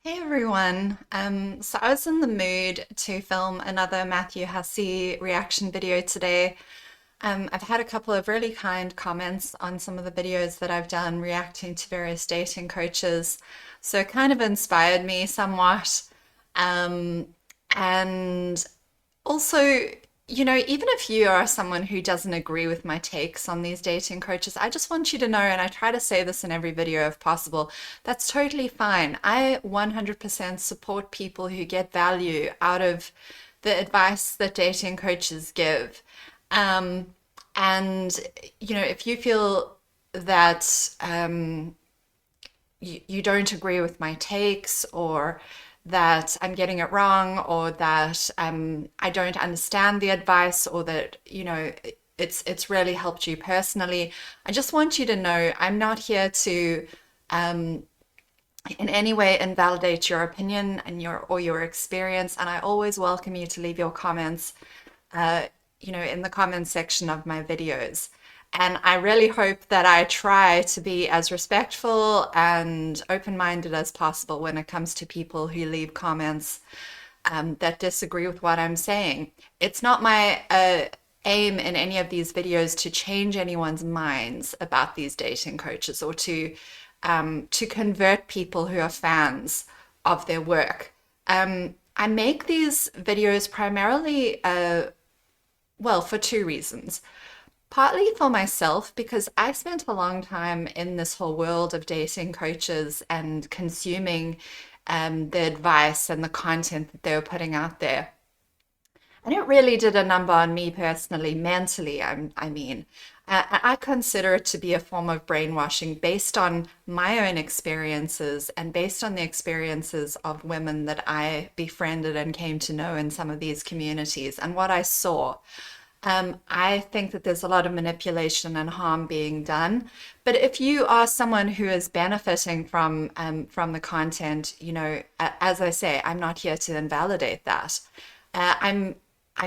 Hey everyone. So I was in the mood to film another Matthew Hussey reaction video today. I've had a couple of really kind comments on some of the videos that I've done reacting to various dating coaches. So it kind of inspired me somewhat. Um, and also, even if you are someone who doesn't agree with my takes on these dating coaches, I just want you to know, and I try to say this in every video if possible, that's totally fine. I 100% support people who get value out of the advice that dating coaches give. Um, and, if you feel that you don't agree with my takes or that I'm getting it wrong or that I don't understand the advice or that, it's really helped you personally. I just want you to know I'm not here to in any way invalidate your opinion and your experience. And I always welcome you to leave your comments uh, in the comments section of my videos. And I really hope that I try to be as respectful and open-minded as possible when it comes to people who leave comments that disagree with what I'm saying. It's not my aim in any of these videos to change anyone's minds about these dating coaches or to convert people who are fans of their work. I make these videos primarily well, for two reasons. Partly for myself, because I spent a long time in this whole world of dating coaches and consuming the advice and the content that they were putting out there. And it really did a number on me personally, mentally, I mean. I consider it to be a form of brainwashing based on my own experiences and based on the experiences of women that I befriended and came to know in some of these communities and what I saw. I think that there's a lot of manipulation and harm being done. But if you are someone who is benefiting from the content, as I say, I'm not here to invalidate that. I'm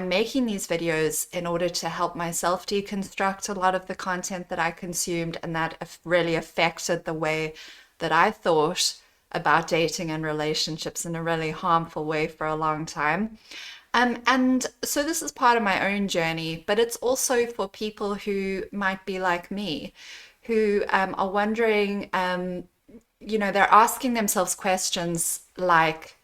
making these videos in order to help myself deconstruct a lot of the content that I consumed and that really affected the way that I thought about dating and relationships in a really harmful way for a long time. And so this is part of my own journey, but it's also for people who might be like me, who are wondering, they're asking themselves questions like,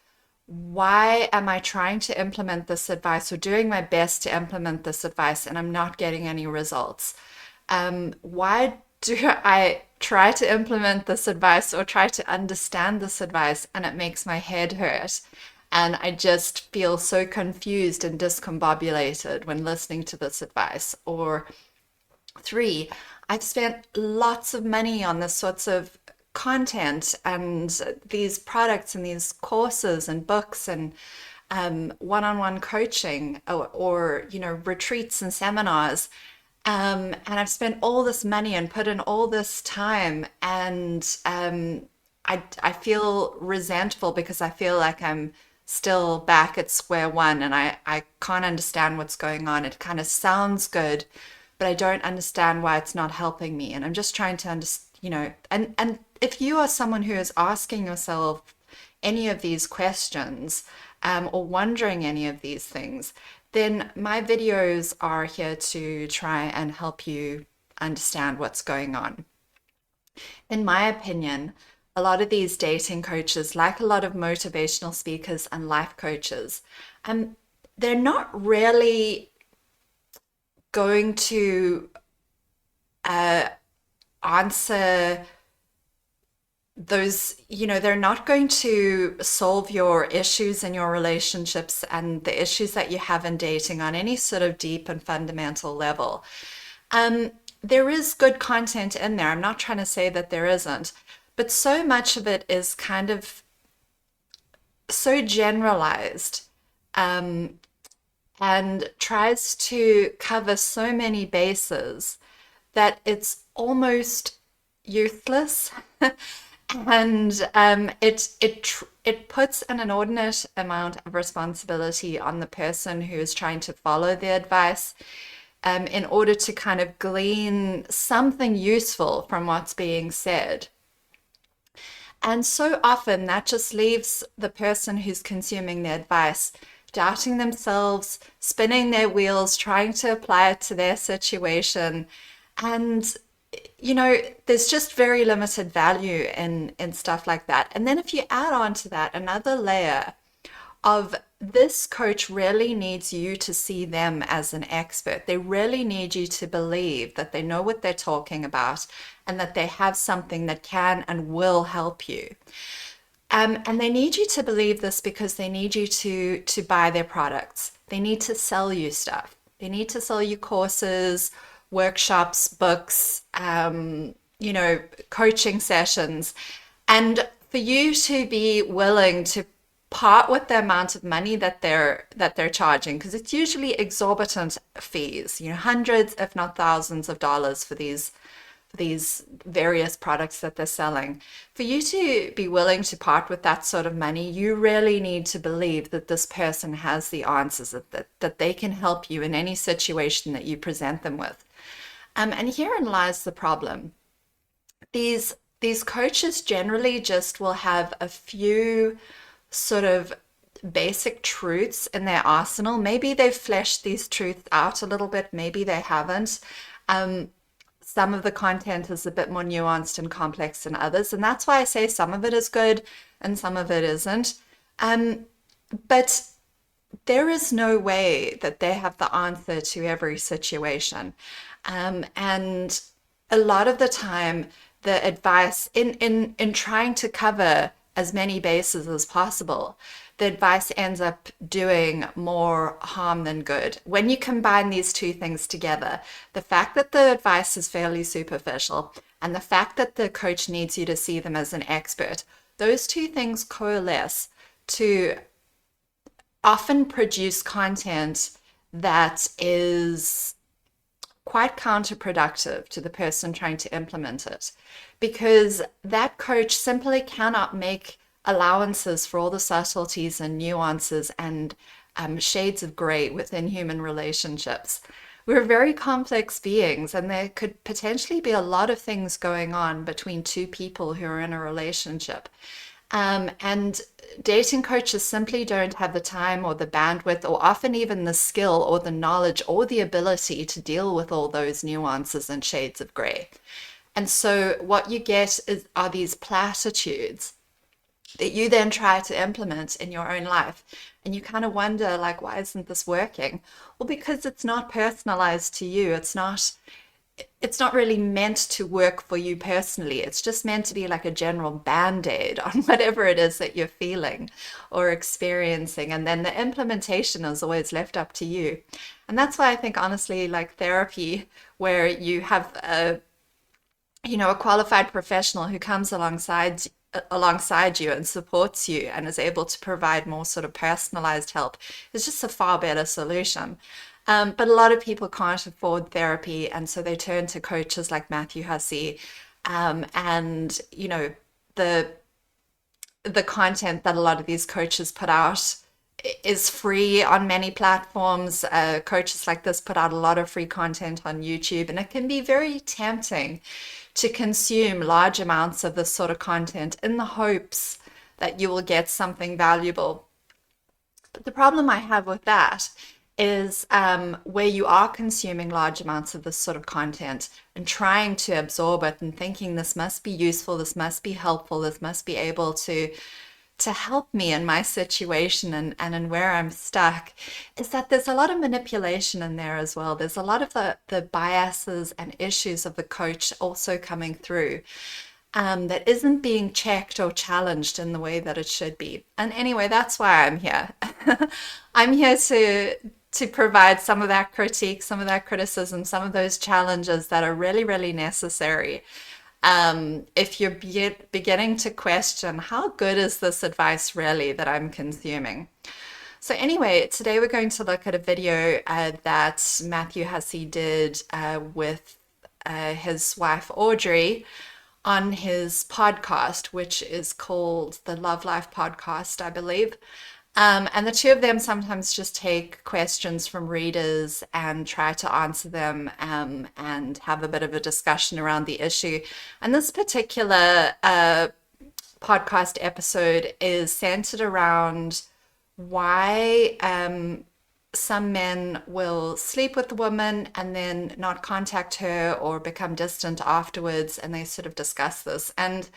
why am I trying to implement this advice or doing my best to implement this advice and I'm not getting any results? Why do I try to implement this advice or try to understand this advice and it makes my head hurt? And I just feel so confused and discombobulated when listening to this advice. Or three, I've spent lots of money on this sorts of content and these products and these courses and books and one-on-one coaching or retreats and seminars. And I've spent all this money and put in all this time, and I feel resentful because I feel like I'm still back at square one and I can't understand what's going on. It kind of sounds good, but I don't understand why it's not helping me. And I'm just trying to understand, and if you are someone who is asking yourself any of these questions or wondering any of these things, then my videos are here to try and help you understand what's going on. In my opinion, a lot of these dating coaches, like a lot of motivational speakers and life coaches, they're not really going to uh, answer those, they're not going to solve your issues in your relationships and the issues that you have in dating on any sort of deep and fundamental level. Um, there is good content in there. I'm not trying to say that there isn't, but so much of it is kind of so generalized um, and tries to cover so many bases that it's almost useless. And it puts an inordinate amount of responsibility on the person who is trying to follow the advice in order to kind of glean something useful from what's being said. And so often that just leaves the person who's consuming the advice doubting themselves, spinning their wheels, trying to apply it to their situation. And there's just very limited value in stuff like that. And then if you add on to that another layer of this coach really needs you to see them as an expert. They really need you to believe that they know what they're talking about and that they have something that can and will help you. And they need you to believe this because they need you to buy their products. They need to sell you stuff. They need to sell you courses, workshops, books, coaching sessions. And for you to be willing to part with the amount of money that they're charging, because it's usually exorbitant fees, hundreds if not thousands of dollars for these various products that they're selling. For you to be willing to part with that sort of money, you really need to believe that this person has the answers, that they can help you in any situation that you present them with. And herein lies the problem. These coaches generally just will have a few sort of basic truths in their arsenal. Maybe they've fleshed these truths out a little bit, maybe they haven't. Some of the content is a bit more nuanced and complex than others, and that's why I say some of it is good and some of it isn't. But there is no way that they have the answer to every situation. And a lot of the time, the advice in trying to cover as many bases as possible, the advice ends up doing more harm than good. When you combine these two things together, the fact that the advice is fairly superficial and the fact that the coach needs you to see them as an expert, those two things coalesce to often produce content that is quite counterproductive to the person trying to implement it, because that coach simply cannot make allowances for all the subtleties and nuances and shades of gray within human relationships. We're very complex beings, and there could potentially be a lot of things going on between two people who are in a relationship. And dating coaches simply don't have the time or the bandwidth or often even the skill or the knowledge or the ability to deal with all those nuances and shades of gray. And so what you get are these platitudes that you then try to implement in your own life. And you kind of wonder, like, why isn't this working? Well, because it's not personalized to you. It's not really meant to work for you personally. It's just meant to be like a general band-aid on whatever it is that you're feeling or experiencing. And then the implementation is always left up to you. And that's why I think, honestly, like therapy, where you have a qualified professional who comes alongside you and supports you and is able to provide more sort of personalized help, is just a far better solution. But a lot of people can't afford therapy, and so they turn to coaches like Matthew Hussey. And the content that a lot of these coaches put out is free on many platforms. Coaches like this put out a lot of free content on YouTube, and it can be very tempting to consume large amounts of this sort of content in the hopes that you will get something valuable. But the problem I have with that is where you are consuming large amounts of this sort of content and trying to absorb it and thinking this must be useful, this must be helpful, this must be able to help me in my situation and in where I'm stuck, is that there's a lot of manipulation in there as well. There's a lot of the biases and issues of the coach also coming through that isn't being checked or challenged in the way that it should be. And anyway, that's why I'm here. I'm here to provide some of that critique, some of that criticism, some of those challenges that are really, really necessary. If you're beginning to question, how good is this advice really that I'm consuming? So anyway, today we're going to look at a video that Matthew Hussey did with his wife Audrey on his podcast, which is called the Love Life Podcast, I believe. And the two of them sometimes just take questions from readers and try to answer them and have a bit of a discussion around the issue. And this particular podcast episode is centered around why some men will sleep with the woman and then not contact her or become distant afterwards, and they sort of discuss this. And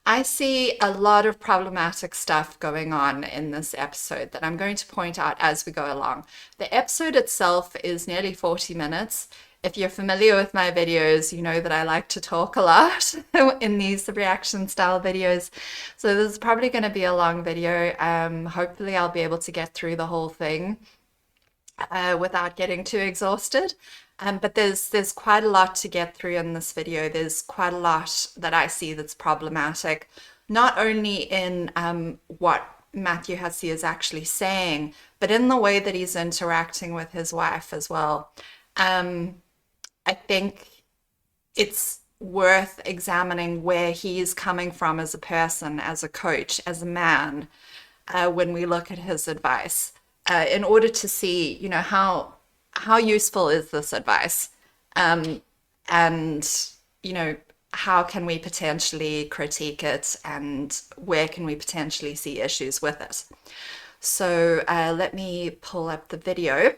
I see a lot of problematic stuff going on in this episode that I'm going to point out as we go along. The episode itself is nearly 40 minutes. If you're familiar with my videos, you know that I like to talk a lot in these reaction style videos. So this is probably going to be a long video. Hopefully I'll be able to get through the whole thing without getting too exhausted. But there's quite a lot to get through in this video. There's quite a lot that I see that's problematic, not only in what Matthew Hussey is actually saying, but in the way that he's interacting with his wife as well. I think it's worth examining where he's coming from as a person, as a coach, as a man, when we look at his advice, in order to see, you know, how useful is this advice, and you know, how can we potentially critique it, and where can we potentially see issues with it. So let me pull up the video.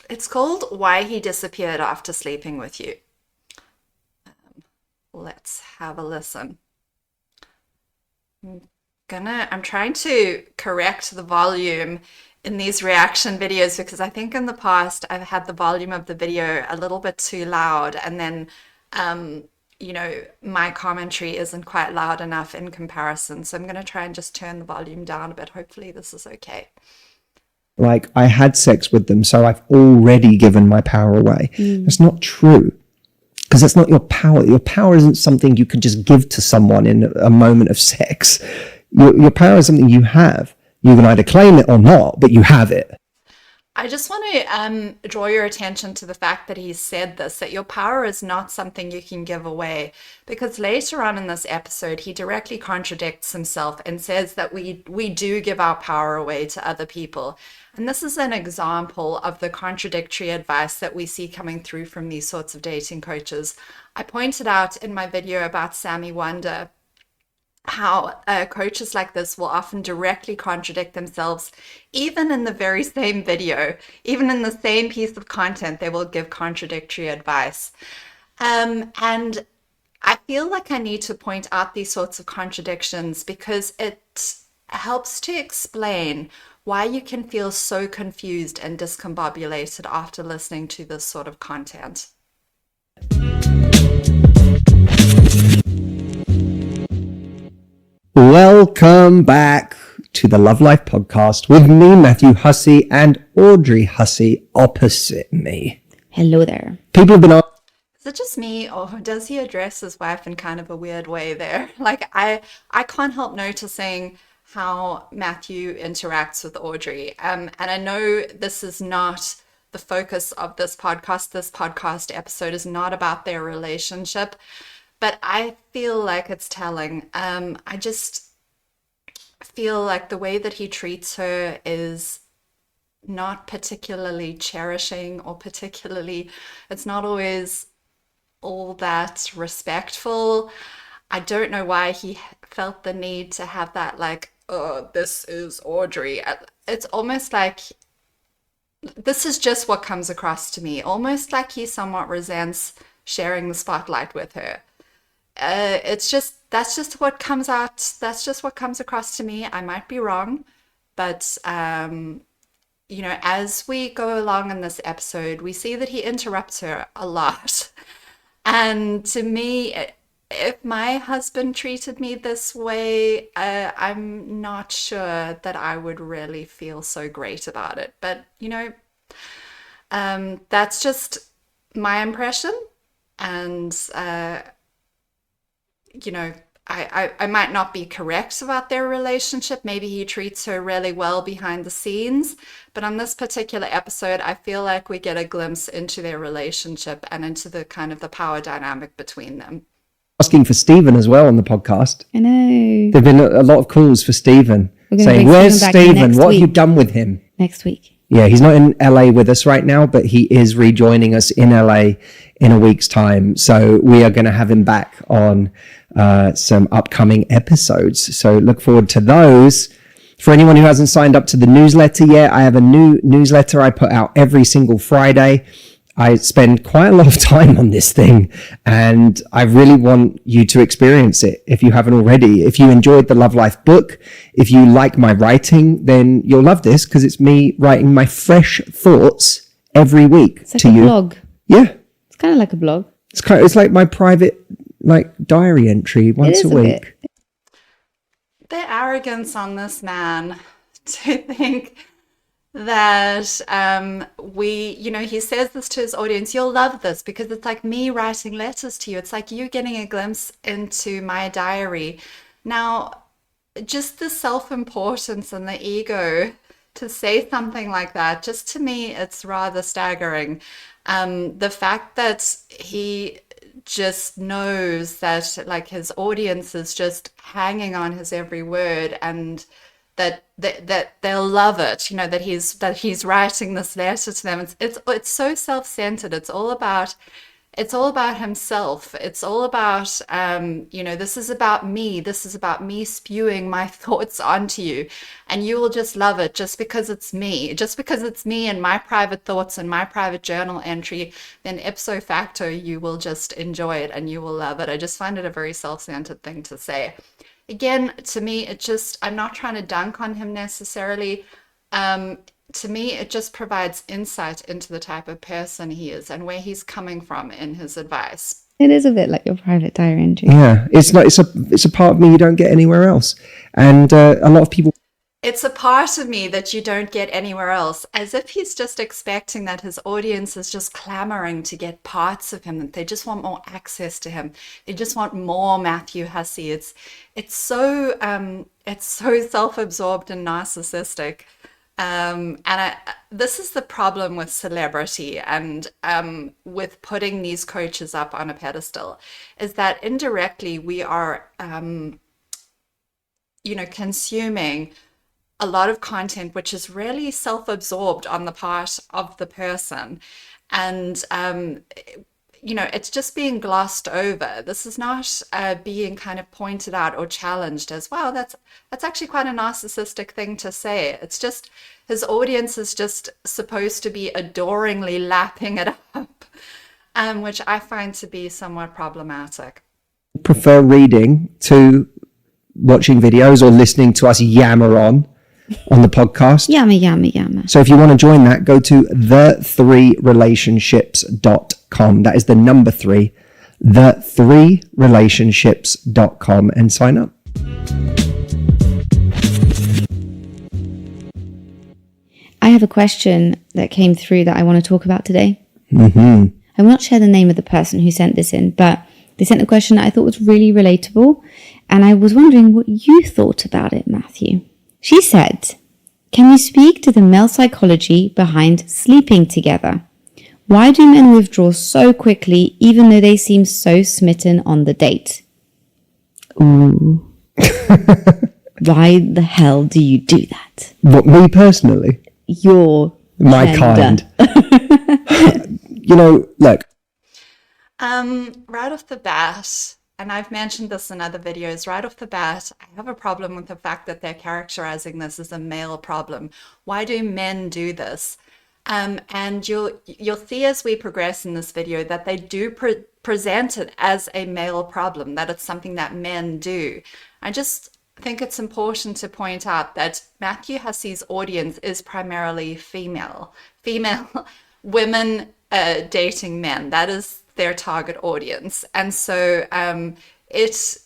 It's called Why He Disappeared After Sleeping with You. Let's have a listen. I'm trying to correct the volume in these reaction videos, because I think in the past I've had the volume of the video a little bit too loud, and then you know, my commentary isn't quite loud enough in comparison. So I'm going to try and just turn the volume down a bit. Hopefully this is okay. Like, I had sex with them, so I've already given my power away. That's not true, because that's not your power. Your power isn't something you can just give to someone in a moment of sex. Your power is something you have. You can either claim it or not, but you have it. I just want to draw your attention to the fact that he said this, that your power is not something you can give away, because later on in this episode, he directly contradicts himself and says that we do give our power away to other people. And this is an example of the contradictory advice that we see coming through from these sorts of dating coaches. I pointed out in my video about Sammy Wonder how coaches like this will often directly contradict themselves, even in the very same video, even in the same piece of content, they will give contradictory advice. And I feel like I need to point out these sorts of contradictions, because it helps to explain why you can feel so confused and discombobulated after listening to this sort of content. Welcome back to the Love Life podcast with me, Matthew Hussey, and Audrey Hussey opposite me. Hello there. People have been asking, is it just me, or does he address his wife in kind of a weird way there? Like, I can't help noticing how Matthew interacts with Audrey. And I know this is not the focus of this podcast. This podcast episode is not about their relationship, but I feel like it's telling. I just feel like the way that he treats her is not particularly cherishing, or particularly, it's not always all that respectful. I don't know why he felt the need to have that, like, oh, this is Audrey. It's almost like this is just what comes across to me, almost like he somewhat resents sharing the spotlight with her. That's just what comes out. That's just what comes across to me. I might be wrong, but you know, as we go along in this episode, we see that he interrupts her a lot. And to me, if my husband treated me this way, I'm not sure that I would really feel so great about it. But, you know, that's just my impression. And, you know, I might not be correct about their relationship. Maybe he treats her really well behind the scenes. But on this particular episode, I feel like we get a glimpse into their relationship and into the kind of the power dynamic between them. Asking for Stephen as well on the podcast. I know. There've been a lot of calls for Stephen saying, where's Stephen? What have you done with him? Next week. Yeah, he's not in LA with us right now, but he is rejoining us in LA in a week's time. So we are going to have him back on some upcoming episodes. So look forward to those. For anyone who hasn't signed up to the newsletter yet, I have a new newsletter I put out every single Friday. I spend quite a lot of time on this thing, and I really want you to experience it if you haven't already. If you enjoyed the Love Life book, if you like my writing, then you'll love this, because it's me writing my fresh thoughts every week It's like to a you. blog. Yeah. It's kind of like a blog. It's like my private diary entry once a week. Bit. The arrogance on this man to think that he says this to his audience, you'll love this because it's like me writing letters to you. It's like you getting a glimpse into my diary. Now, just the self-importance and the ego to say something like that, just to me, it's rather staggering. The fact that he just knows that like his audience is just hanging on his every word, and that they'll love it, that he's writing this letter to them. It's so self-centered. It's all about himself. It's all about this is about me. This is about me spewing my thoughts onto you, and you will just love it just because it's me. Just because it's me and my private thoughts and my private journal entry, then ipso facto you will just enjoy it and you will love it. I just find it a very self-centered thing to say. Again, to me, I'm not trying to dunk on him necessarily. To me, it just provides insight into the type of person he is and where he's coming from in his advice. It is a bit like your private diary entry. Yeah, it's a part of me you don't get anywhere else. And a lot of people... It's a part of me that you don't get anywhere else, as if he's just expecting that his audience is just clamoring to get parts of him, that they just want more access to him. They just want more Matthew Hussey. It's so self-absorbed and narcissistic. This is the problem with celebrity and with putting these coaches up on a pedestal, is that indirectly we are, consuming a lot of content which is really self-absorbed on the part of the person, and it's just being glossed over. This is not being kind of pointed out or challenged as, wow, that's actually quite a narcissistic thing to say. It's just his audience is just supposed to be adoringly lapping it up, which I find to be somewhat problematic. Prefer reading to watching videos or listening to us yammer on the podcast. Yammer. So if you want to join that, go to the3relationships.com. That is the number 3, the3relationships.com, and sign up. I have a question that came through that I want to talk about today. Mm-hmm. I will not share the name of the person who sent this in, but they sent a question that I thought was really relatable, and I was wondering what you thought about it, Matthew. She said, can you speak to the male psychology behind sleeping together? Why do men withdraw so quickly even though they seem so smitten on the date? Ooh. Why the hell do you do that? What, me personally? My kind. Look. Right off the bat, and I've mentioned this in other videos, right off the bat, I have a problem with the fact that they're characterizing this as a male problem. Why do men do this? And you'll see as we progress in this video that they do present it as a male problem, that it's something that men do. I just think it's important to point out that Matthew Hussey's audience is primarily female women dating men. That is their target audience. And so it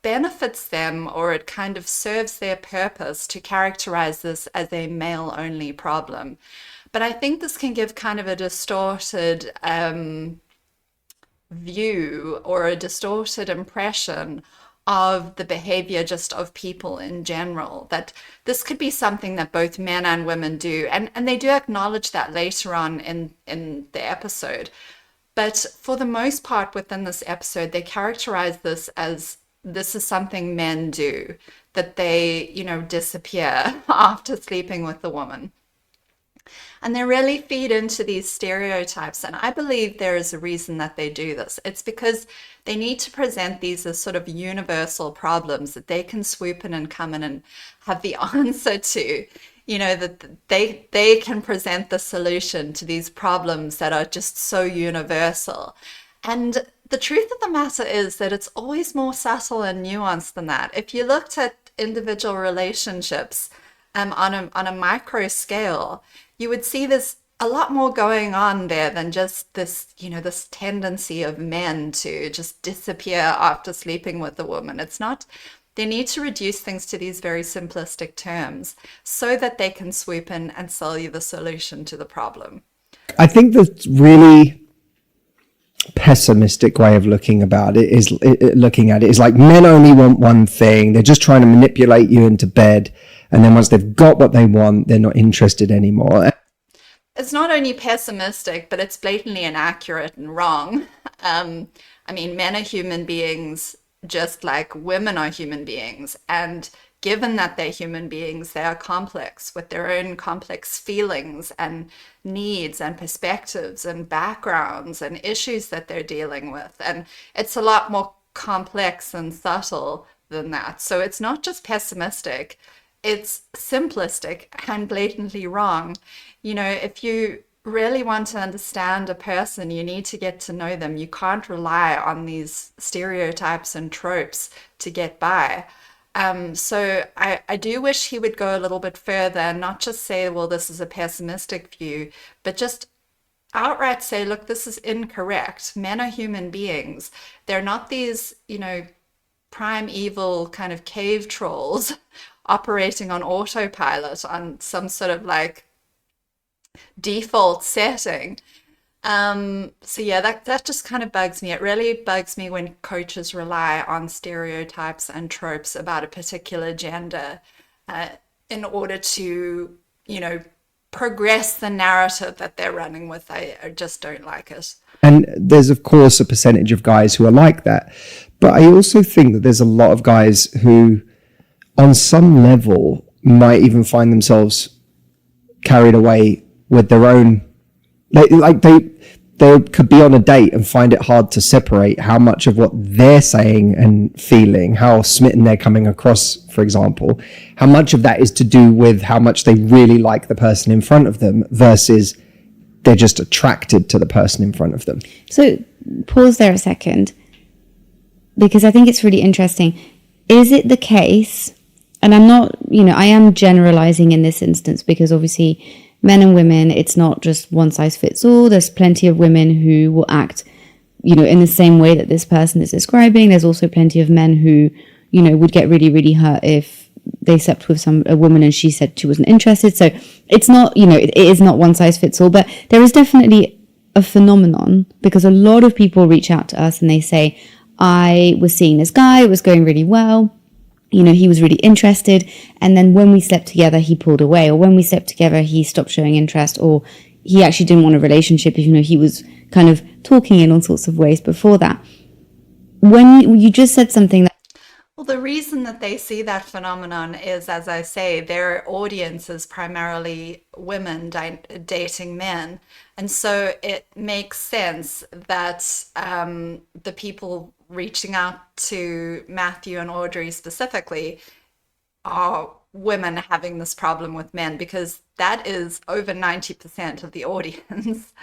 benefits them, or it kind of serves their purpose to characterize this as a male-only problem. But I think this can give kind of a distorted view or a distorted impression of the behavior just of people in general, that this could be something that both men and women do. And they do acknowledge that later on in the episode. But for the most part within this episode, they characterize this as this is something men do, that they, disappear after sleeping with the woman. And they really feed into these stereotypes. And I believe there is a reason that they do this. It's because they need to present these as sort of universal problems that they can swoop in and come in and have the answer to. You know, that they can present the solution to these problems that are just so universal. And the truth of the matter is that it's always more subtle and nuanced than that. If you looked at individual relationships on a micro scale, you would see there's a lot more going on there than just this, you know, this tendency of men to just disappear after sleeping with a woman. It's not, they need to reduce things to these very simplistic terms so that they can swoop in and sell you the solution to the problem. I think the really pessimistic way of looking at it is like men only want one thing. They're just trying to manipulate you into bed. And then once they've got what they want, they're not interested anymore. It's not only pessimistic, but it's blatantly inaccurate and wrong. I mean, men are human beings just like women are human beings. And given that they're human beings, they are complex with their own complex feelings and needs and perspectives and backgrounds and issues that they're dealing with. And it's a lot more complex and subtle than that. So it's not just pessimistic. It's simplistic and blatantly wrong. You know, if you really want to understand a person, you need to get to know them. You can't rely on these stereotypes and tropes to get by. So I do wish he would go a little bit further and not just say, well, this is a pessimistic view, but just outright say, look, this is incorrect. Men are human beings. They're not these, you know, primeval kind of cave trolls operating on autopilot on some sort of like default setting. So yeah, that just kind of bugs me. It really bugs me when coaches rely on stereotypes and tropes about a particular gender in order to, you know, progress the narrative that they're running with. I just don't like it. And there's, of course, a percentage of guys who are like that. But I also think that there's a lot of guys who, on some level, might even find themselves carried away with their own, like they could be on a date and find it hard to separate how much of what they're saying and feeling, how smitten they're coming across, for example, how much of that is to do with how much they really like the person in front of them versus they're just attracted to the person in front of them. So pause there a second, because I think it's really interesting. Is it the case, and I'm not, you know, I am generalizing in this instance because obviously men and women, it's not just one size fits all. There's plenty of women who will act, you know, in the same way that this person is describing. There's also plenty of men who, you know, would get really, really hurt if they slept with a woman and she said she wasn't interested. So it's not, you know, it is not one size fits all, but there is definitely a phenomenon because a lot of people reach out to us and they say, I was seeing this guy, it was going really well. You know, he was really interested. And then when we slept together, he pulled away. Or when we slept together, he stopped showing interest. Or he actually didn't want a relationship, even though he was kind of talking in all sorts of ways before that. When you just said something that... Well, the reason that they see that phenomenon is, as I say, their audience is primarily women dating men. And so it makes sense that the people reaching out to Matthew and Audrey specifically are women having this problem with men, because that is over 90% of the audience.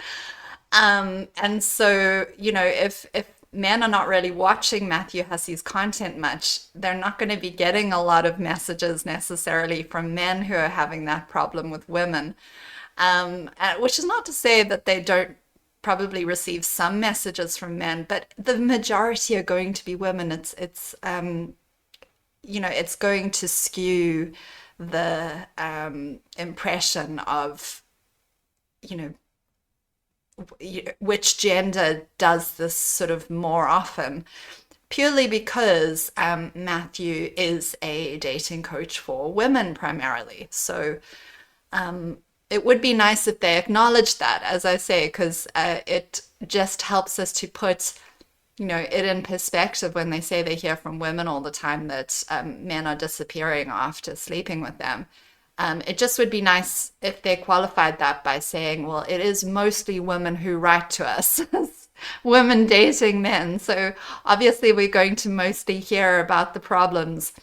And so, you know, if men are not really watching Matthew Hussey's content much, they're not going to be getting a lot of messages necessarily from men who are having that problem with women. Which is not to say that they don't probably receive some messages from men, but the majority are going to be women. It's you know, it's going to skew the impression of, you know, which gender does this sort of more often, purely because Matthew is a dating coach for women primarily. So it would be nice if they acknowledged that, as I say, because it just helps us to put, you know, it in perspective when they say they hear from women all the time that men are disappearing after sleeping with them. It just would be nice if they qualified that by saying, well, it is mostly women who write to us, women dating men. So obviously, we're going to mostly hear about the problems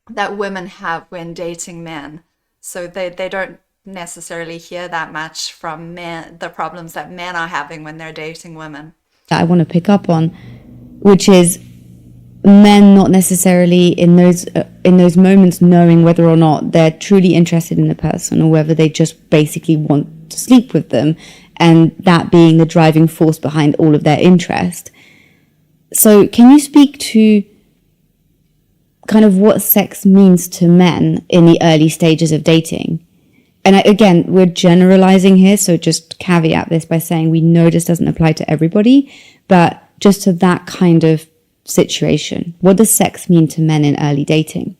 that women have when dating men. So they don't necessarily hear that much from men, the problems that men are having when they're dating women. That I want to pick up on, which is men not necessarily in those moments knowing whether or not they're truly interested in the person or whether they just basically want to sleep with them, and that being the driving force behind all of their interest. So can you speak to kind of what sex means to men in the early stages of dating? And again, we're generalizing here, so just caveat this by saying we know this doesn't apply to everybody, but just to that kind of situation. What does sex mean to men in early dating?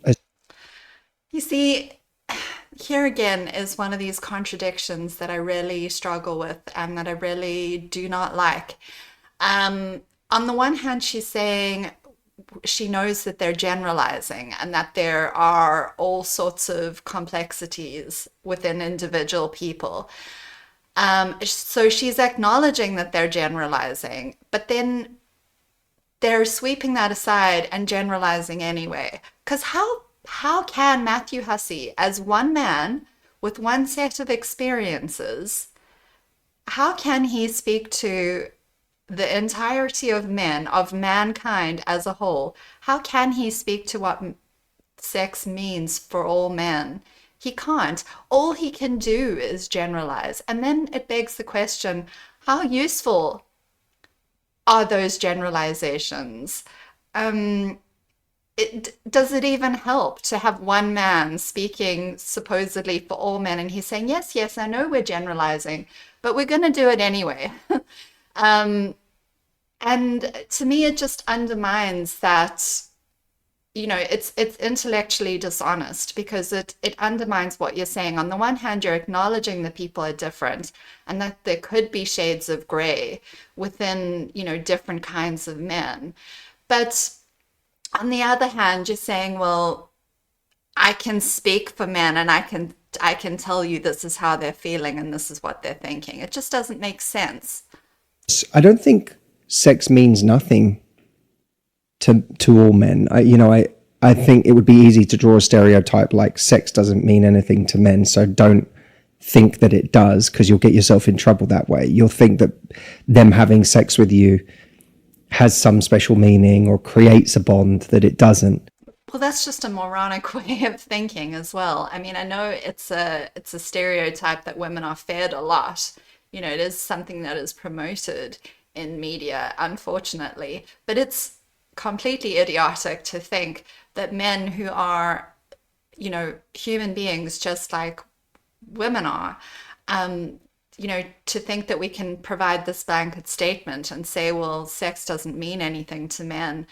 You see, here again is one of these contradictions that I really struggle with and that I really do not like. On the one hand, she's saying she knows that they're generalizing and that there are all sorts of complexities within individual people. So she's acknowledging that they're generalizing, but then they're sweeping that aside and generalizing anyway. Because how can Matthew Hussey, as one man with one set of experiences, how can he speak to the entirety of men, of mankind as a whole? How can he speak to what sex means for all men? He can't. All he can do is generalize. And then it begs the question, how useful are those generalizations? Does it even help to have one man speaking supposedly for all men and he's saying, yes, I know we're generalizing, but we're going to do it anyway. And to me, it just undermines that, it's intellectually dishonest because it undermines what you're saying. On the one hand, you're acknowledging that people are different and that there could be shades of gray within, different kinds of men. But on the other hand, you're saying, well, I can speak for men and I can tell you this is how they're feeling and this is what they're thinking. It just doesn't make sense. I don't think sex means nothing to all men. I think it would be easy to draw a stereotype like sex doesn't mean anything to men, so don't think that it does because you'll get yourself in trouble that way. You'll think that them having sex with you has some special meaning or creates a bond that it doesn't. Well, that's just a moronic way of thinking as well. I mean, I know it's a stereotype that women are fed a lot. It is something that is promoted in media, unfortunately, but it's completely idiotic to think that men who are, human beings just like women are, to think that we can provide this blanket statement and say, well, sex doesn't mean anything to men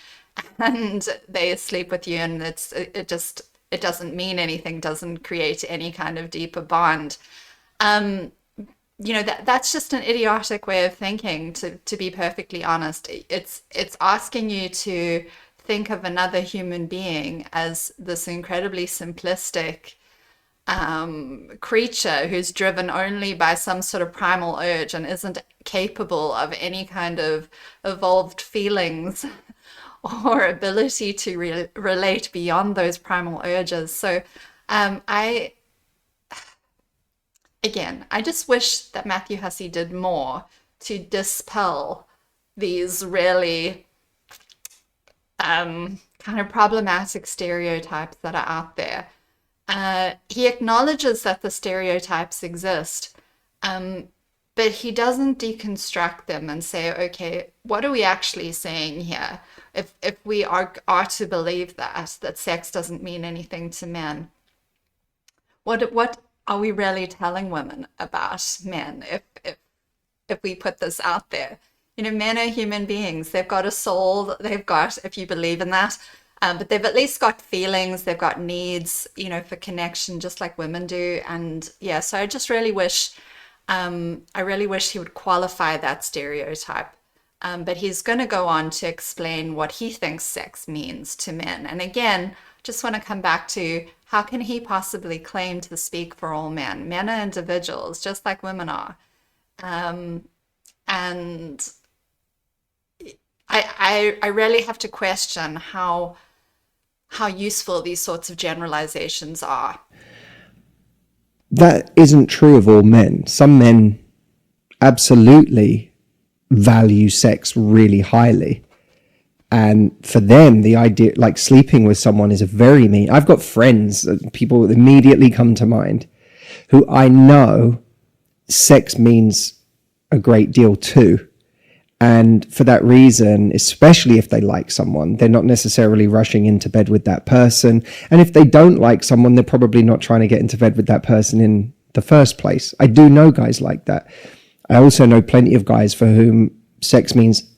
and they sleep with you and it doesn't mean anything, doesn't create any kind of deeper bond. That's just an idiotic way of thinking, to be perfectly honest. It's asking you to think of another human being as this incredibly simplistic creature who's driven only by some sort of primal urge and isn't capable of any kind of evolved feelings or ability to relate beyond those primal urges. So I just wish that Matthew Hussey did more to dispel these really kind of problematic stereotypes that are out there. He acknowledges that the stereotypes exist, but he doesn't deconstruct them and say, okay, what are we actually saying here? If we are to believe that sex doesn't mean anything to men, what are we really telling women about men if we put this out there? Men are human beings. They've got a soul. They've got, if you believe in that, but they've at least got feelings. They've got needs, for connection, just like women do. And yeah, so I just really wish, he would qualify that stereotype. But he's going to go on to explain what he thinks sex means to men. And again, just want to come back to how can he possibly claim to speak for all men? Men are individuals, just like women are. And I really have to question how useful these sorts of generalizations are. That isn't true of all men. Some men absolutely value sex really highly. And for them, the idea, like sleeping with someone is a very mean. I've got friends, people that immediately come to mind, who I know sex means a great deal to. And for that reason, especially if they like someone, they're not necessarily rushing into bed with that person. And if they don't like someone, they're probably not trying to get into bed with that person in the first place. I do know guys like that. I also know plenty of guys for whom sex means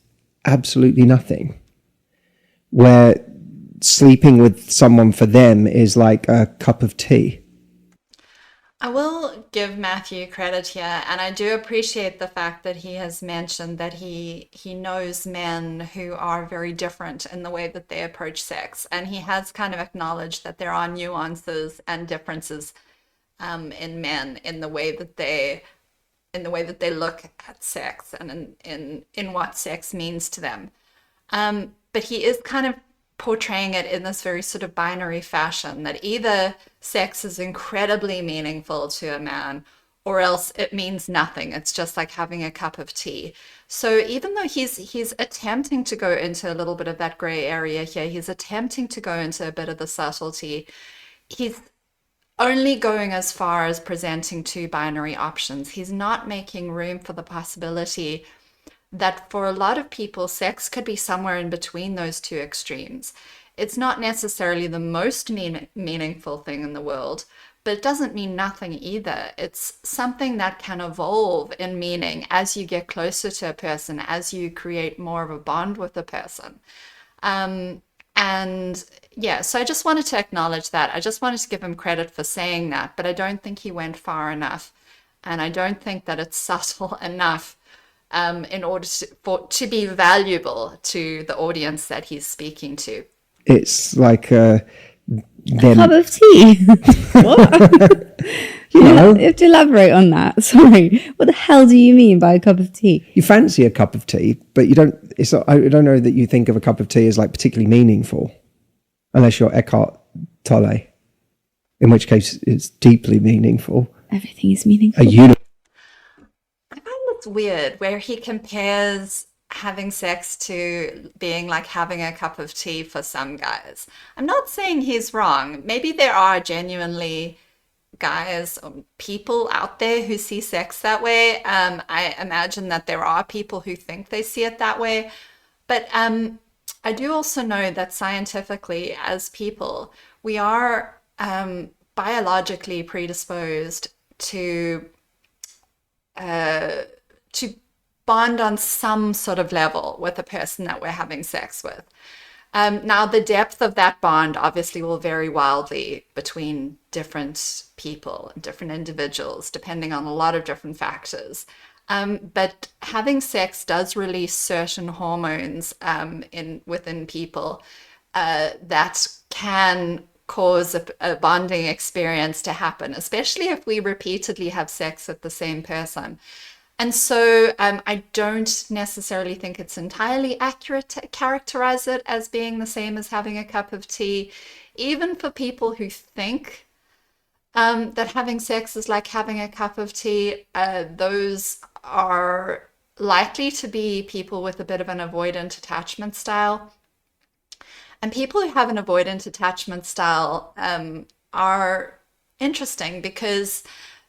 absolutely nothing, where sleeping with someone for them is like a cup of tea. I will give Matthew credit here, and I do appreciate the fact that he has mentioned that he knows men who are very different in the way that they approach sex, and he has kind of acknowledged that there are nuances and differences in men in the way that they look at sex and in what sex means to them. But he is kind of portraying it in this very sort of binary fashion that either sex is incredibly meaningful to a man or else it means nothing. It's just like having a cup of tea. So even though he's attempting to go into a little bit of that gray area here, he's attempting to go into a bit of the subtlety, he's only going as far as presenting two binary options. He's not making room for the possibility that for a lot of people, sex could be somewhere in between those two extremes. It's not necessarily the most meaningful thing in the world, but it doesn't mean nothing either. It's something that can evolve in meaning as you get closer to a person, as you create more of a bond with a person. And yeah, so I just wanted to acknowledge that. I just wanted to give him credit for saying that, but I don't think he went far enough. And I don't think that it's subtle enough in order to be valuable to the audience that he's speaking to. It's like a cup of tea. What? You have to elaborate on that. Sorry. What the hell do you mean by a cup of tea? You fancy a cup of tea, but you don't. It's not, I don't know that you think of a cup of tea as like particularly meaningful, unless you're Eckhart Tolle, in which case it's deeply meaningful. Everything is meaningful. I find it's weird where he compares having sex to being like having a cup of tea for some guys. I'm not saying he's wrong. Maybe there are genuinely guys or people out there who see sex that way. I imagine that there are people who think they see it that way. But I do also know that scientifically, as people, we are biologically predisposed to bond on some sort of level with the person that we're having sex with. Now, the depth of that bond obviously will vary wildly between different people, different individuals, depending on a lot of different factors. But having sex does release certain hormones within people that can cause a bonding experience to happen, especially if we repeatedly have sex with the same person. And so I don't necessarily think it's entirely accurate to characterize it as being the same as having a cup of tea. Even for people who think that having sex is like having a cup of tea, those are likely to be people with a bit of an avoidant attachment style. And people who have an avoidant attachment style are interesting because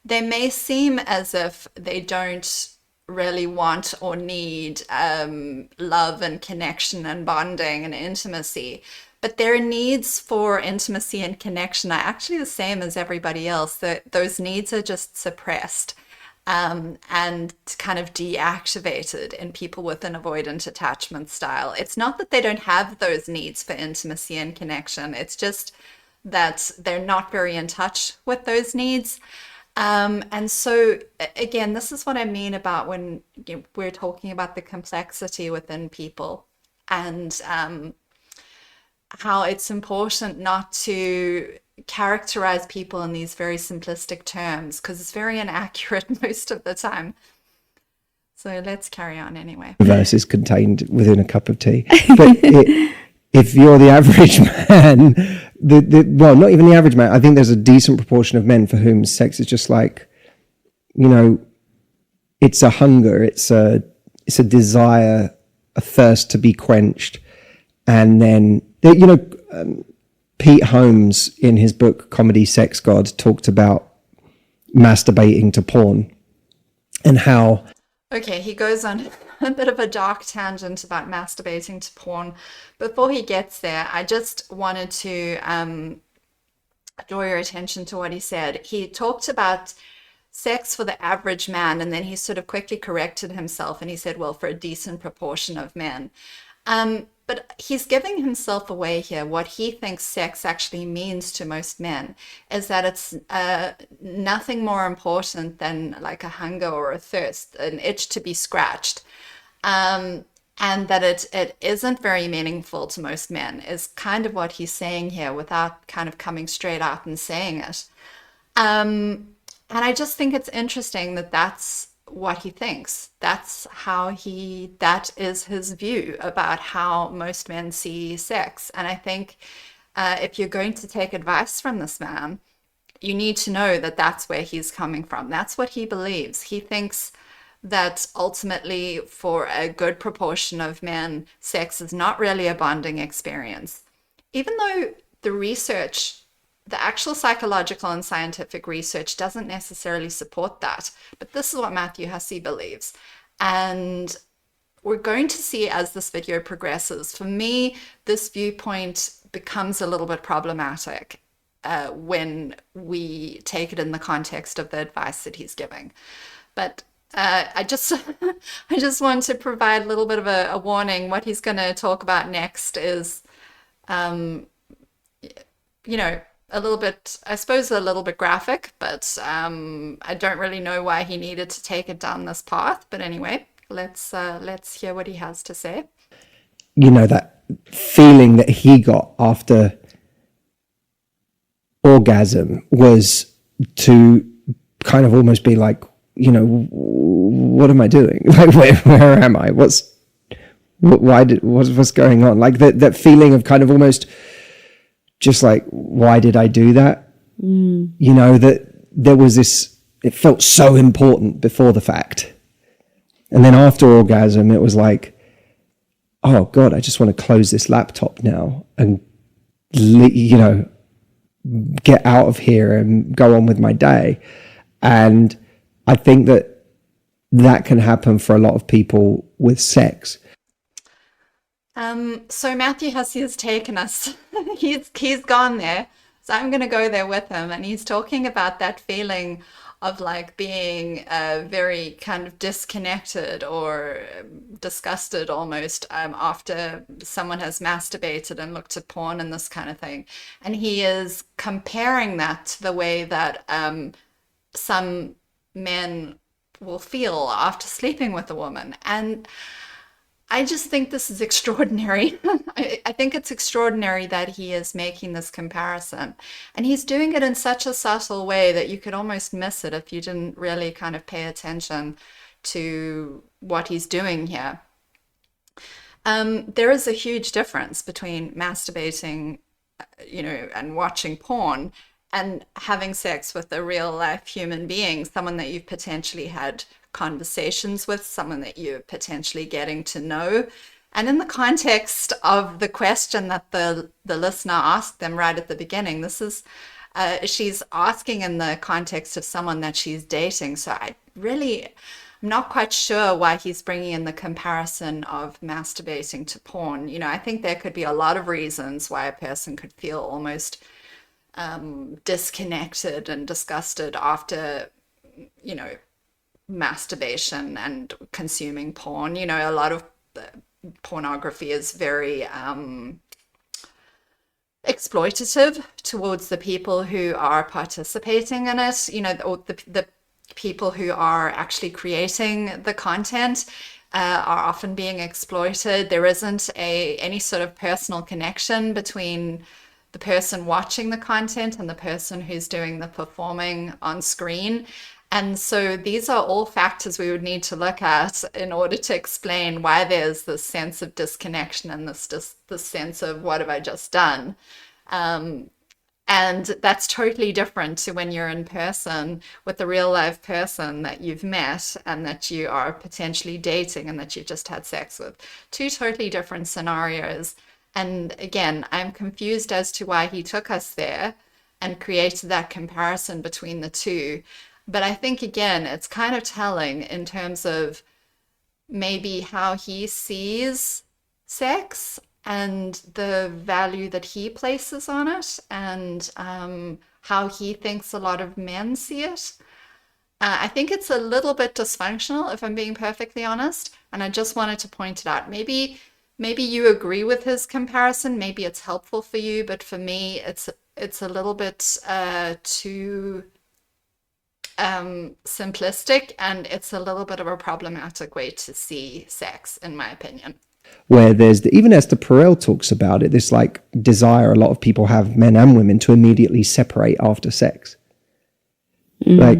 they may seem as if they don't really want or need love and connection and bonding and intimacy, but their needs for intimacy and connection are actually the same as everybody else. Those needs are just suppressed and kind of deactivated in people with an avoidant attachment style. It's not that they don't have those needs for intimacy and connection. It's just that they're not very in touch with those needs. And so, again, this is what I mean about when we're talking about the complexity within people and how it's important not to characterize people in these very simplistic terms because it's very inaccurate most of the time. So let's carry on anyway. Verse is contained within a cup of tea. But if you're the average man, well, not even the average man, I think there's a decent proportion of men for whom sex is just like, it's a hunger, it's a desire, a thirst to be quenched. And then, Pete Holmes in his book Comedy Sex God talked about masturbating to porn and how... Okay, he goes on a bit of a dark tangent about masturbating to porn. Before he gets there, I just wanted to draw your attention to what he said. He talked about sex for the average man, and then he sort of quickly corrected himself and he said, well, for a decent proportion of men. But he's giving himself away here. What he thinks sex actually means to most men is that it's nothing more important than like a hunger or a thirst, an itch to be scratched. And that it isn't very meaningful to most men is kind of what he's saying here without kind of coming straight out and saying it. And I just think it's interesting that that's what he thinks. That is his view about how most men see sex. And I think if you're going to take advice from this man, you need to know that that's where he's coming from. That's what he believes. He thinks that ultimately for a good proportion of men, sex is not really a bonding experience. Even though the actual psychological and scientific research doesn't necessarily support that. But this is what Matthew Hussey believes. And we're going to see as this video progresses. For me, this viewpoint becomes a little bit problematic when we take it in the context of the advice that he's giving. But I just want to provide a little bit of a warning. What he's going to talk about next is, a little bit, I suppose, a little bit graphic, but I don't really know why he needed to take it down this path. But anyway, let's hear what he has to say. That feeling that he got after orgasm was to kind of almost be like, what am I doing? Like, where am I? What's going on? Like that feeling of kind of almost just like, why did I do that? That there was this, it felt so important before the fact. And then after orgasm, it was like, oh God, I just want to close this laptop now and, get out of here and go on with my day. And I think that can happen for a lot of people with sex. So Matthew Hussey has taken us. he's gone there. So I'm going to go there with him. And he's talking about that feeling of like being very kind of disconnected or disgusted almost after someone has masturbated and looked at porn and this kind of thing. And he is comparing that to the way that some men will feel after sleeping with a woman. And I just think this is extraordinary. I think it's extraordinary that he is making this comparison. And he's doing it in such a subtle way that you could almost miss it if you didn't really kind of pay attention to what he's doing here. There is a huge difference between masturbating, and watching porn and having sex with a real life human being, someone that you've potentially had conversations with, someone that you're potentially getting to know. And in the context of the question that the listener asked them right at the beginning, this is she's asking in the context of someone that she's dating. So I'm not quite sure why he's bringing in the comparison of masturbating to porn. I think there could be a lot of reasons why a person could feel almost disconnected and disgusted after, masturbation and consuming porn. A lot of pornography is very exploitative towards the people who are participating in it, or the people who are actually creating the content are often being exploited. There isn't any sort of personal connection between the person watching the content and the person who's doing the performing on screen. And so these are all factors we would need to look at in order to explain why there's this sense of disconnection and this sense of what have I just done. And that's totally different to when you're in person with a real live person that you've met and that you are potentially dating and that you've just had sex with. Two totally different scenarios. And again, I'm confused as to why he took us there and created that comparison between the two. But I think, again, it's kind of telling in terms of maybe how he sees sex and the value that he places on it, and how he thinks a lot of men see it. I think it's a little bit dysfunctional, if I'm being perfectly honest, and I just wanted to point it out. Maybe you agree with his comparison, maybe it's helpful for you, but for me, it's a little bit too simplistic, and it's a little bit of a problematic way to see sex, in my opinion. Where there's even Esther Perel talks about it, this like desire a lot of people have, men and women, to immediately separate after sex. Like,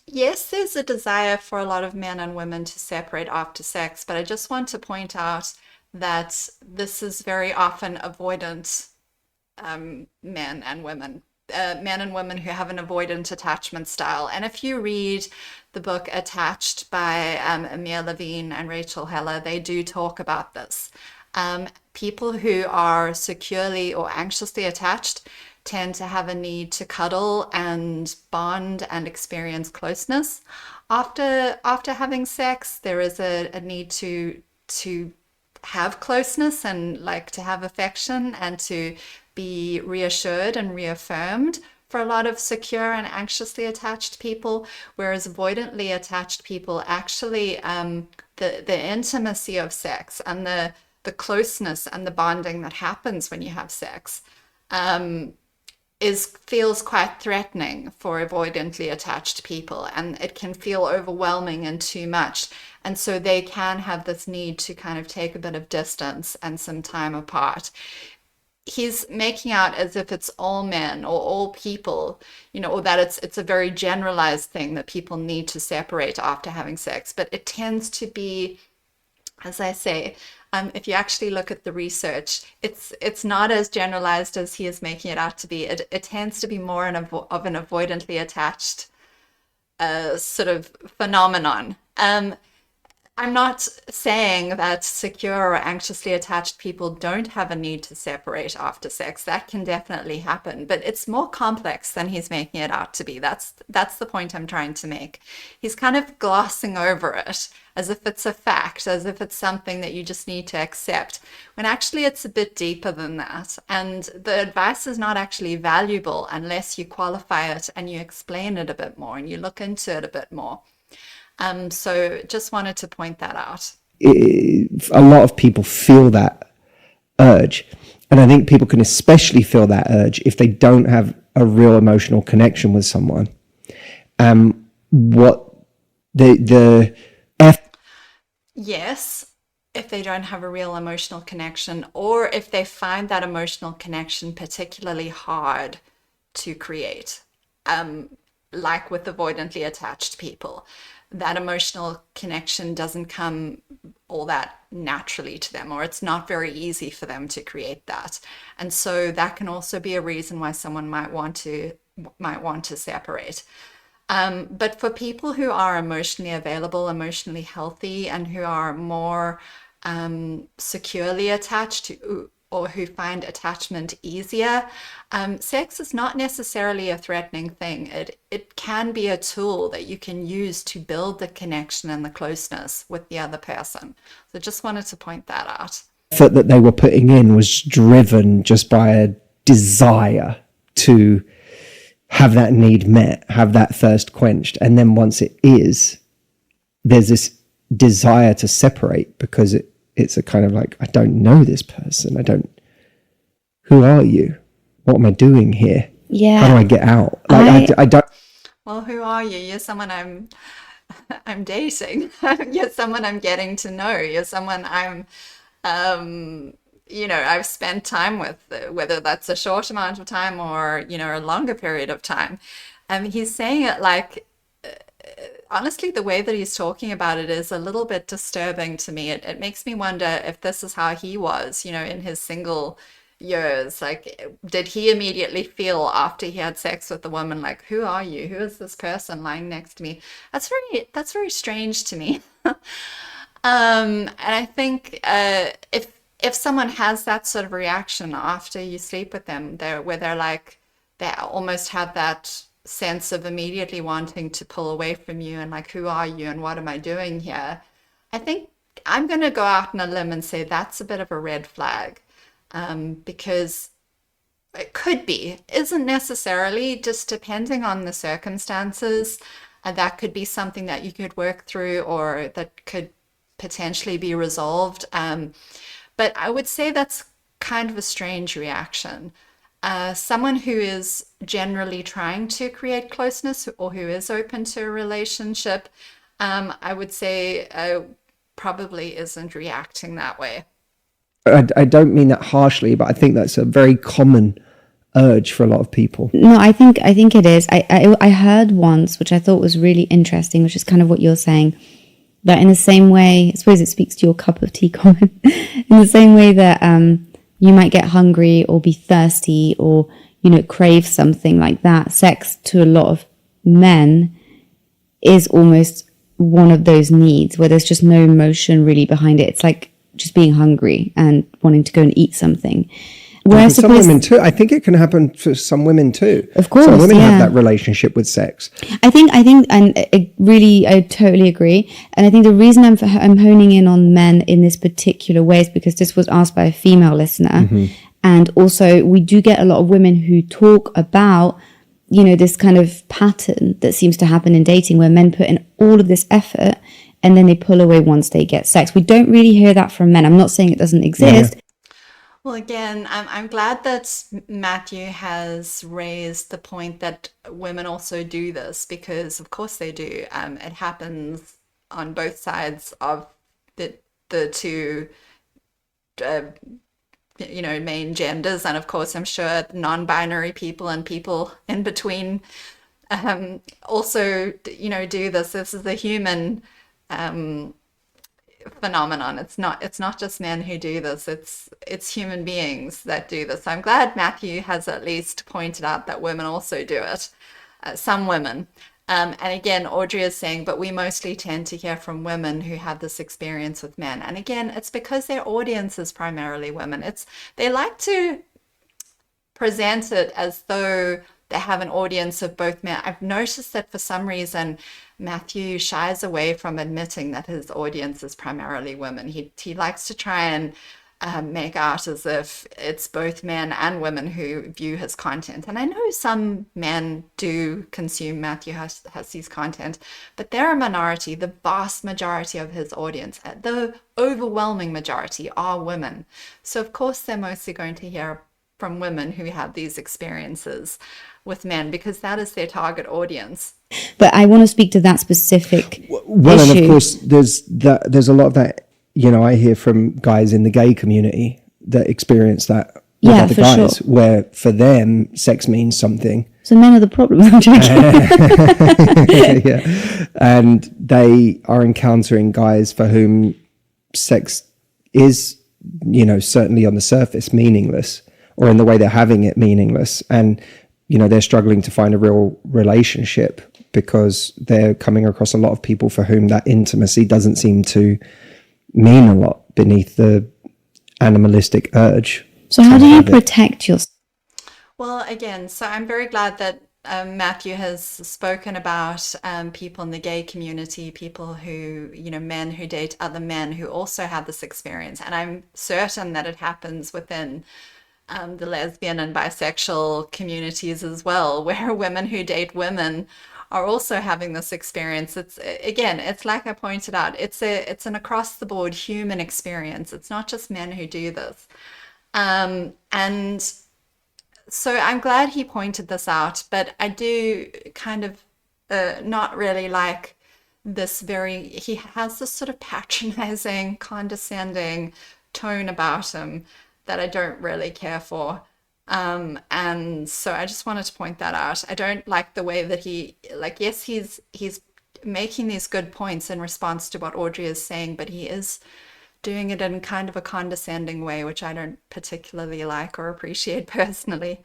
yes, there's a desire for a lot of men and women to separate after sex, but I just want to point out that this is very often avoidant men and women. Men and women who have an avoidant attachment style. And if you read the book Attached by Amir Levine and Rachel Heller, they do talk about this. People who are securely or anxiously attached tend to have a need to cuddle and bond and experience closeness. After having sex, there is a need to have closeness and like to have affection and to be reassured and reaffirmed for a lot of secure and anxiously attached people, whereas avoidantly attached people actually the intimacy of sex and the closeness and the bonding that happens when you have sex feels quite threatening for avoidantly attached people, and it can feel overwhelming and too much. And so they can have this need to kind of take a bit of distance and some time apart. He's making out as if it's all men or all people, or that it's a very generalized thing that people need to separate after having sex. But it tends to be, as I say, if you actually look at the research, it's not as generalized as he is making it out to be. It tends to be more of an avoidantly attached sort of phenomenon. I'm not saying that secure or anxiously attached people don't have a need to separate after sex. That can definitely happen, but it's more complex than he's making it out to be. That's the point I'm trying to make. He's kind of glossing over it as if it's a fact, as if it's something that you just need to accept, when actually it's a bit deeper than that. And the advice is not actually valuable unless you qualify it and you explain it a bit more and you look into it a bit more. So just wanted to point that out. A lot of people feel that urge. And I think people can especially feel that urge if they don't have a real emotional connection with someone. Yes, if they don't have a real emotional connection, or if they find that emotional connection particularly hard to create, like with avoidantly attached people. That emotional connection doesn't come all that naturally to them, or it's not very easy for them to create that. And so that can also be a reason why someone might want to separate. But for people who are emotionally available, emotionally healthy, and who are more securely attached to, or who find attachment easier, sex is not necessarily a threatening thing. It can be a tool that you can use to build the connection and the closeness with the other person. So just wanted to point that out. The effort that they were putting in was driven just by a desire to have that need met, have that thirst quenched. And then once it is, there's this desire to separate because it's a kind of like, I don't know this person. Who are you? What am I doing here? Yeah. How do I get out? Like, I don't. Well, who are you? You're someone I'm dating. You're someone I'm getting to know. You're someone I'm I've spent time with, whether that's a short amount of time or, a longer period of time. He's saying it like, honestly, the way that he's talking about it is a little bit disturbing to me. It makes me wonder if this is how he was, in his single years. Like, did he immediately feel after he had sex with the woman, like, who are you? Who is this person lying next to me? That's very strange to me. And I think if someone has that sort of reaction after you sleep with them, where they're like, they almost have that sense of immediately wanting to pull away from you and like, who are you and what am I doing here? I think I'm going to go out on a limb and say that's a bit of a red flag, because it could be, isn't necessarily, just depending on the circumstances, and that could be something that you could work through or that could potentially be resolved. But I would say that's kind of a strange reaction. Someone who is generally trying to create closeness or who is open to a relationship, I would say probably isn't reacting that way. I don't mean that harshly, but I think that's a very common urge for a lot of people. No, I think it is. I heard once, which I thought was really interesting, which is kind of what you're saying, that in the same way, I suppose it speaks to your cup of tea comment, in the same way that you might get hungry or be thirsty or, crave something like that. Sex to a lot of men is almost one of those needs where there's just no emotion really behind it. It's like just being hungry and wanting to go and eat something. Whereas some women too, I think it can happen for some women too. Of course, some women yeah. have that relationship with sex. I think, and I totally agree. And I think the reason I'm honing in on men in this particular way is because this was asked by a female listener, and also we do get a lot of women who talk about, this kind of pattern that seems to happen in dating, where men put in all of this effort and then they pull away once they get sex. We don't really hear that from men. I'm not saying it doesn't exist. Yeah. Well, again, I'm glad that Matthew has raised the point that women also do this, because of course they do. It happens on both sides of the two, main genders, and of course I'm sure non-binary people and people in between also, do this. This is a human phenomenon. It's not just men who do this. It's human beings that do this. I'm glad Matthew has at least pointed out that women also do it. Some women. And again, Audrey is saying, but we mostly tend to hear from women who have this experience with men. And again, it's because their audience is primarily women. They like to present it as though they have an audience of both men. I've noticed that for some reason, Matthew shies away from admitting that his audience is primarily women. He likes to try and make out as if it's both men and women who view his content. And I know some men do consume Matthew Hussey's content, but they're a minority. The vast majority of his audience, the overwhelming majority, are women. So of course they're mostly going to hear from women who have these experiences with men, because that is their target audience. But I want to speak to that specific issue. And of course there's a lot of that, I hear from guys in the gay community that experience that with other guys, sure, where for them sex means something. So men are the problem. I'm joking. Yeah. And they are encountering guys for whom sex is, certainly on the surface meaningless, or in the way they're having it meaningless. And, they're struggling to find a real relationship because they're coming across a lot of people for whom that intimacy doesn't seem to mean a lot beneath the animalistic urge. So how do you protect yourself? Well, again, so I'm very glad that Matthew has spoken about people in the gay community, people who, men who date other men who also have this experience. And I'm certain that it happens within the lesbian and bisexual communities as well, where women who date women are also having this experience. It's like I pointed out, it's an across the board human experience. It's not just men who do this. And so I'm glad he pointed this out, but I do kind of not really like this he has this sort of patronizing, condescending tone about him. that I don't really care for. And so I just wanted to point that out. I don't like the way that yes, he's making these good points in response to what Audrey is saying, but he is doing it in kind of a condescending way, which I don't particularly like or appreciate personally.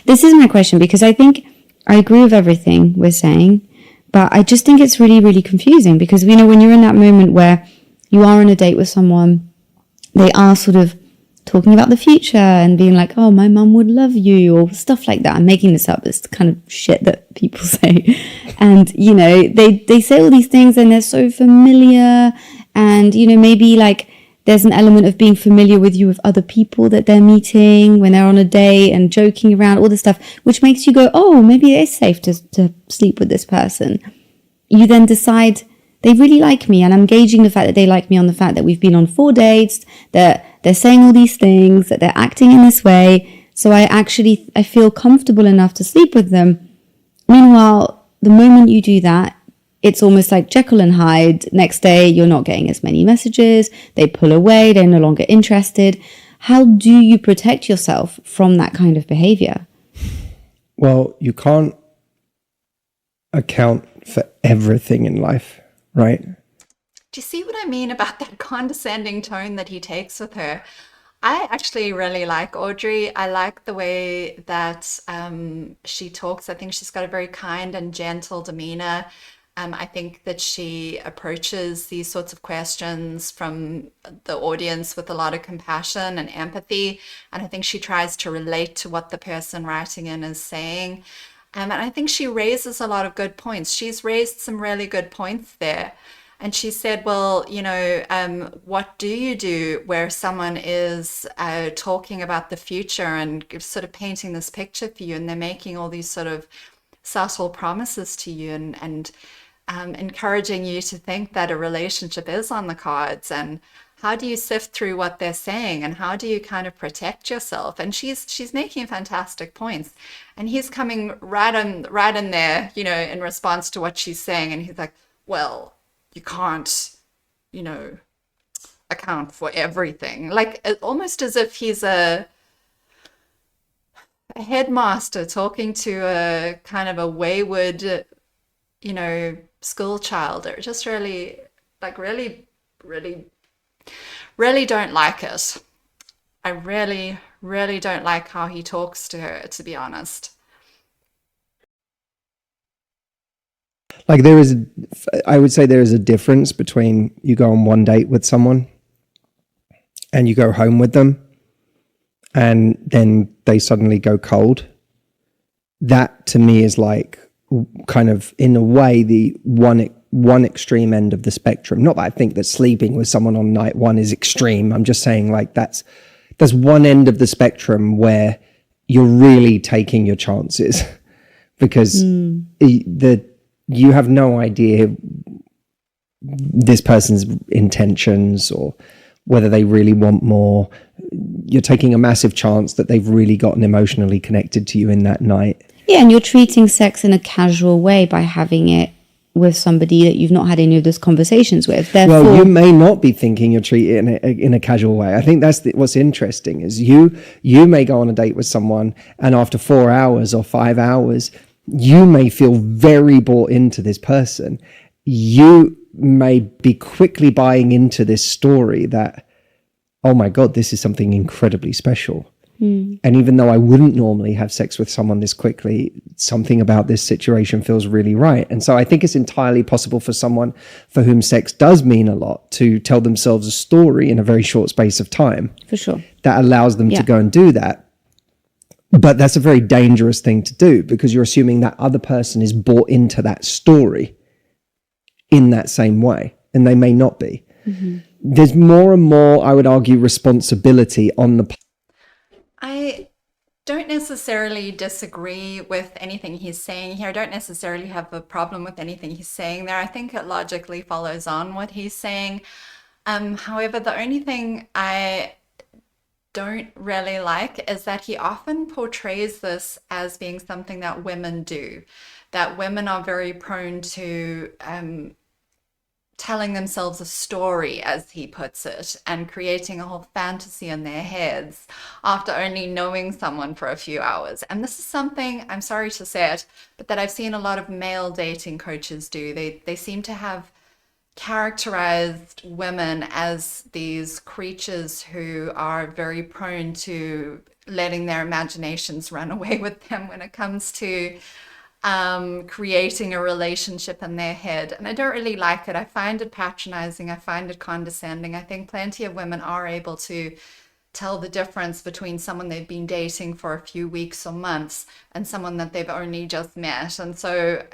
This is my question, because I think I agree with everything we're saying, but I just think it's really, really confusing, because, you know, when you're in that moment where you are on a date with someone, they are sort of talking about the future and being like, oh, my mum would love you, or stuff like that. I'm making this up. It's the kind of shit that people say. And, you know, they say all these things and they're so familiar. And, you know, maybe like there's an element of being familiar with you with other people that they're meeting when they're on a date and joking around, all this stuff, which makes you go, oh, maybe it is safe to sleep with this person. You then decide they really like me, and I'm gauging the fact that they like me on the fact that we've been on 4 dates, that they're saying all these things, that they're acting in this way. So I feel comfortable enough to sleep with them. Meanwhile, the moment you do that, it's almost like Jekyll and Hyde. Next day, you're not getting as many messages. They pull away. They're no longer interested. How do you protect yourself from that kind of behavior? Well, you can't account for everything in life, right? Do you see what I mean about that condescending tone that he takes with her? I actually really like Audrey. I like the way that she talks. I think she's got a very kind and gentle demeanor. I think that she approaches these sorts of questions from the audience with a lot of compassion and empathy. And I think she tries to relate to what the person writing in is saying. And I think she raises a lot of good points. She's raised some really good points there. And she said, well, you know, what do you do where someone is talking about the future and sort of painting this picture for you, and they're making all these sort of subtle promises to you and encouraging you to think that a relationship is on the cards? And how do you sift through what they're saying, and how do you kind of protect yourself? And she's making fantastic points, and he's coming right in there, you know, in response to what she's saying, and he's like, well, you can't, you know, account for everything. Like almost as if he's a headmaster talking to a kind of a wayward, you know, school child. Or just really, like really don't like it. I really, really don't like how he talks to her, to be honest. Like I would say there is a difference between you go on one date with someone and you go home with them and then they suddenly go cold. That to me is like kind of in a way the one extreme end of the spectrum. Not that I think that sleeping with someone on night one is extreme. I'm just saying like that's one end of the spectrum where you're really taking your chances because you have no idea this person's intentions or whether they really want more. You're taking a massive chance that they've really gotten emotionally connected to you in that night. Yeah, and you're treating sex in a casual way by having it with somebody that you've not had any of those conversations with. Therefore, well, you may not be thinking you're treating it in a casual way. I think that's what's interesting is you may go on a date with someone and after 4 hours or 5 hours, you may feel very bought into this person. You may be quickly buying into this story that, oh my God, this is something incredibly special. And even though I wouldn't normally have sex with someone this quickly, something about this situation feels really right. And so I think it's entirely possible for someone for whom sex does mean a lot to tell themselves a story in a very short space of time. For sure. That allows them to go and do that. But that's a very dangerous thing to do because you're assuming that other person is bought into that story in that same way, and they may not be. Mm-hmm. There's more and more, I would argue, responsibility on the... I don't necessarily disagree with anything he's saying here. I don't necessarily have a problem with anything he's saying there. I think it logically follows on what he's saying. However, the only thing I don't really like is that he often portrays this as being something that women do, that women are very prone to telling themselves a story, as he puts it, and creating a whole fantasy in their heads after only knowing someone for a few hours. And this is something, I'm sorry to say it, but that I've seen a lot of male dating coaches do. They seem to have characterized women as these creatures who are very prone to letting their imaginations run away with them when it comes to creating a relationship in their head. And I don't really like it. I find it patronizing. I find it condescending. I think plenty of women are able to tell the difference between someone they've been dating for a few weeks or months and someone that they've only just met. And so,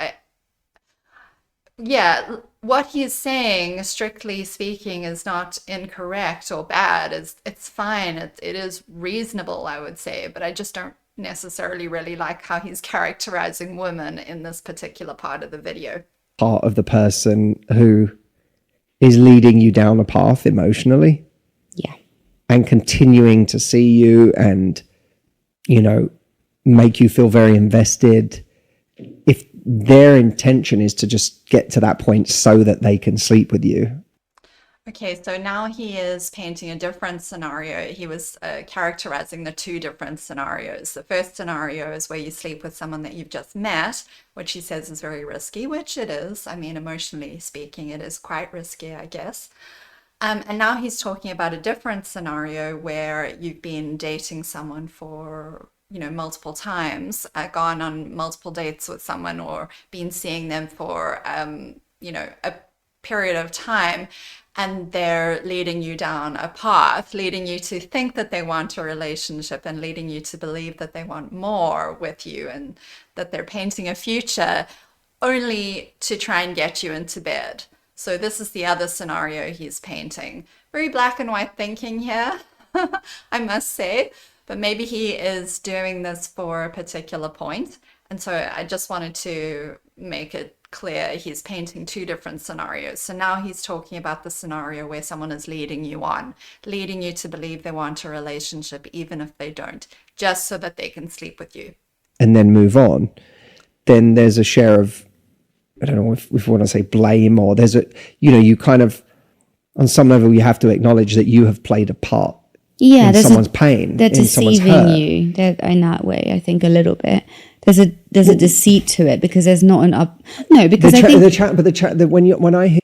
yeah, what he is saying, strictly speaking, is not incorrect or bad. It's fine. It is reasonable, I would say, but I just don't necessarily really like how he's characterizing women in this particular part of the video. Part of the person who is leading you down a path emotionally. Yeah. And continuing to see you and, you know, make you feel very invested. If their intention is to just get to that point so that they can sleep with you. Okay, so now he is painting a different scenario. He was characterizing the two different scenarios. The first scenario is where you sleep with someone that you've just met, which he says is very risky, which it is. I mean, emotionally speaking, it is quite risky, I guess. And now he's talking about a different scenario where you've been dating someone for, you know, multiple times, gone on multiple dates with someone, or been seeing them for, you know, a period of time. And they're leading you down a path, leading you to think that they want a relationship and leading you to believe that they want more with you and that they're painting a future only to try and get you into bed. So this is the other scenario he's painting. Very black and white thinking here, I must say, but maybe he is doing this for a particular point. And so I just wanted to make it clear he's painting two different scenarios. So now he's talking about the scenario where someone is leading you on, leading you to believe they want a relationship, even if they don't, just so that they can sleep with you. And then move on. Then there's a share of, I don't know if we want to say blame, or there's a, you know, you kind of, on some level, you have to acknowledge that you have played a part in someone's pain, they're in someone's deceiving hurt. you. They're, in that way, I think a little bit. There's a deceit to it because there's not an up. No, because when I hear.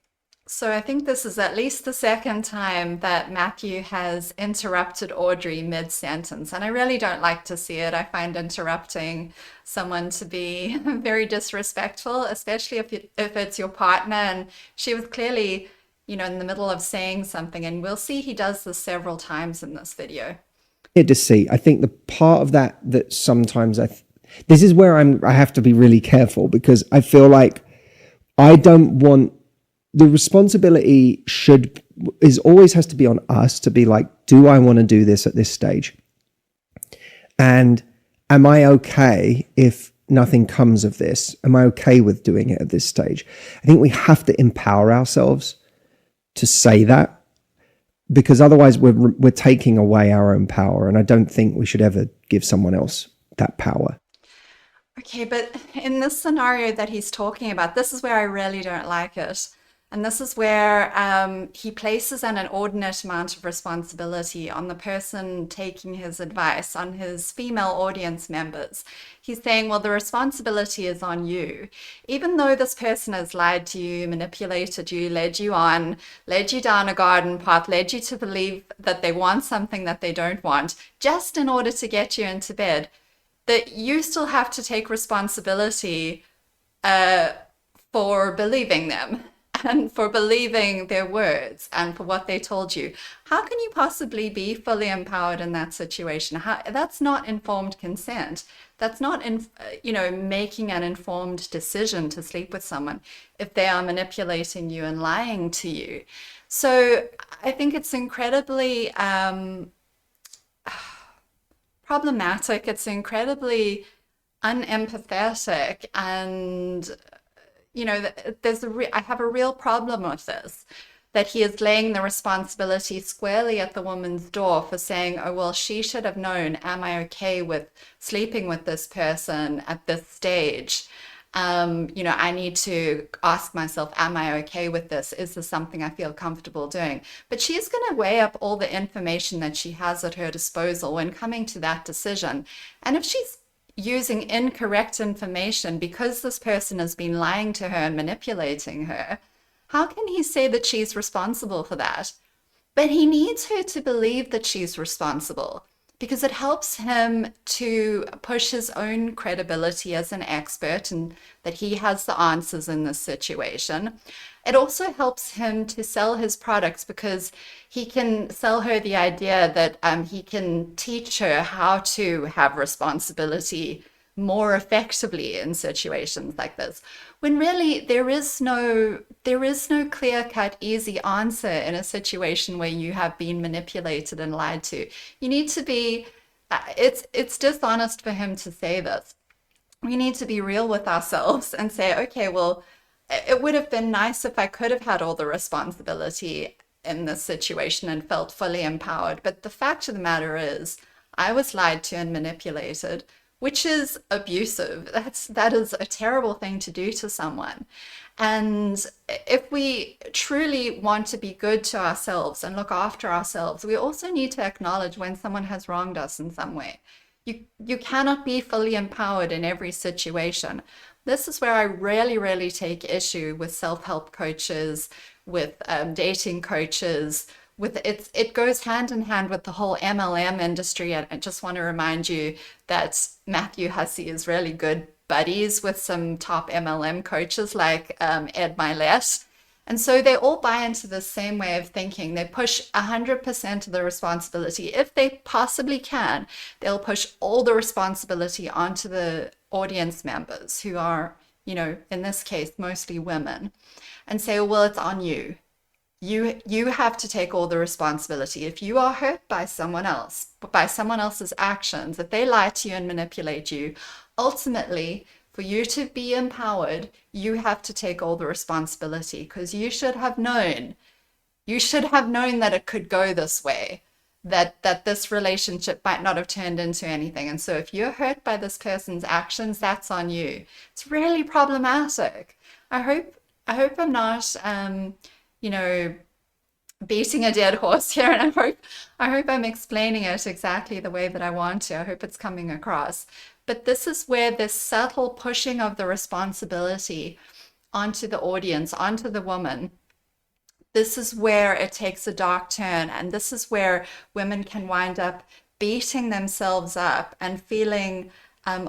So I think this is at least the second time that Matthew has interrupted Audrey mid-sentence, and I really don't like to see it. I find interrupting someone to be very disrespectful, especially if it's your partner, and she was clearly, you know, in the middle of saying something, and we'll see he does this several times in this video. Deceit. I think the part of that sometimes this is where I have to be really careful, because I feel like I don't want, the responsibility always has to be on us to be like, do I want to do this at this stage? And am I okay if nothing comes of this? Am I okay with doing it at this stage? I think we have to empower ourselves to say that, because otherwise we're taking away our own power, and I don't think we should ever give someone else that power. Okay, but in this scenario that he's talking about, this is where I really don't like it. And this is where he places an inordinate amount of responsibility on the person taking his advice, on his female audience members. He's saying, well, the responsibility is on you. Even though this person has lied to you, manipulated you, led you on, led you down a garden path, led you to believe that they want something that they don't want, just in order to get you into bed, that you still have to take responsibility for believing them and for believing their words and for what they told you. How can you possibly be fully empowered in that situation? That's not informed consent. That's not, making an informed decision to sleep with someone if they are manipulating you and lying to you. So I think it's incredibly problematic. It's incredibly unempathetic, and I have a real problem with this, that he is laying the responsibility squarely at the woman's door for saying, oh, well, she should have known, am I okay with sleeping with this person at this stage? I need to ask myself, am I okay with this? Is this something I feel comfortable doing? But she's going to weigh up all the information that she has at her disposal when coming to that decision. And if she's using incorrect information because this person has been lying to her and manipulating her, how can he say that she's responsible for that? But he needs her to believe that she's responsible, because it helps him to push his own credibility as an expert and that he has the answers in this situation. It also helps him to sell his products, because he can sell her the idea that he can teach her how to have responsibility more effectively in situations like this, when really there is no clear-cut easy answer in a situation where you have been manipulated and lied to. You need to be it's dishonest for him to say this. We need to be real with ourselves and say, okay, well, it would have been nice if I could have had all the responsibility in this situation and felt fully empowered, but the fact of the matter is I was lied to and manipulated, which is abusive. That is a terrible thing to do to someone. And if we truly want to be good to ourselves and look after ourselves, we also need to acknowledge when someone has wronged us in some way. You cannot be fully empowered in every situation. This is where I really, really take issue with self-help coaches, with dating coaches, it goes hand in hand with the whole MLM industry. I just want to remind you that Matthew Hussey is really good buddies with some top MLM coaches like Ed Milet. And so they all buy into the same way of thinking. They push 100% of the responsibility. If they possibly can, they'll push all the responsibility onto the audience members, who are, in this case, mostly women, and say, well, it's on you. You have to take all the responsibility. If you are hurt by someone else, by someone else's actions, if they lie to you and manipulate you, ultimately, for you to be empowered, you have to take all the responsibility, because you should have known. You should have known that it could go this way, that this relationship might not have turned into anything. And so if you're hurt by this person's actions, that's on you. It's really problematic. I hope I'm not beating a dead horse here, and I hope I'm explaining it exactly the way that I want to. I hope it's coming across. But this is where this subtle pushing of the responsibility onto the audience, onto the woman, this is where it takes a dark turn, and this is where women can wind up beating themselves up and feeling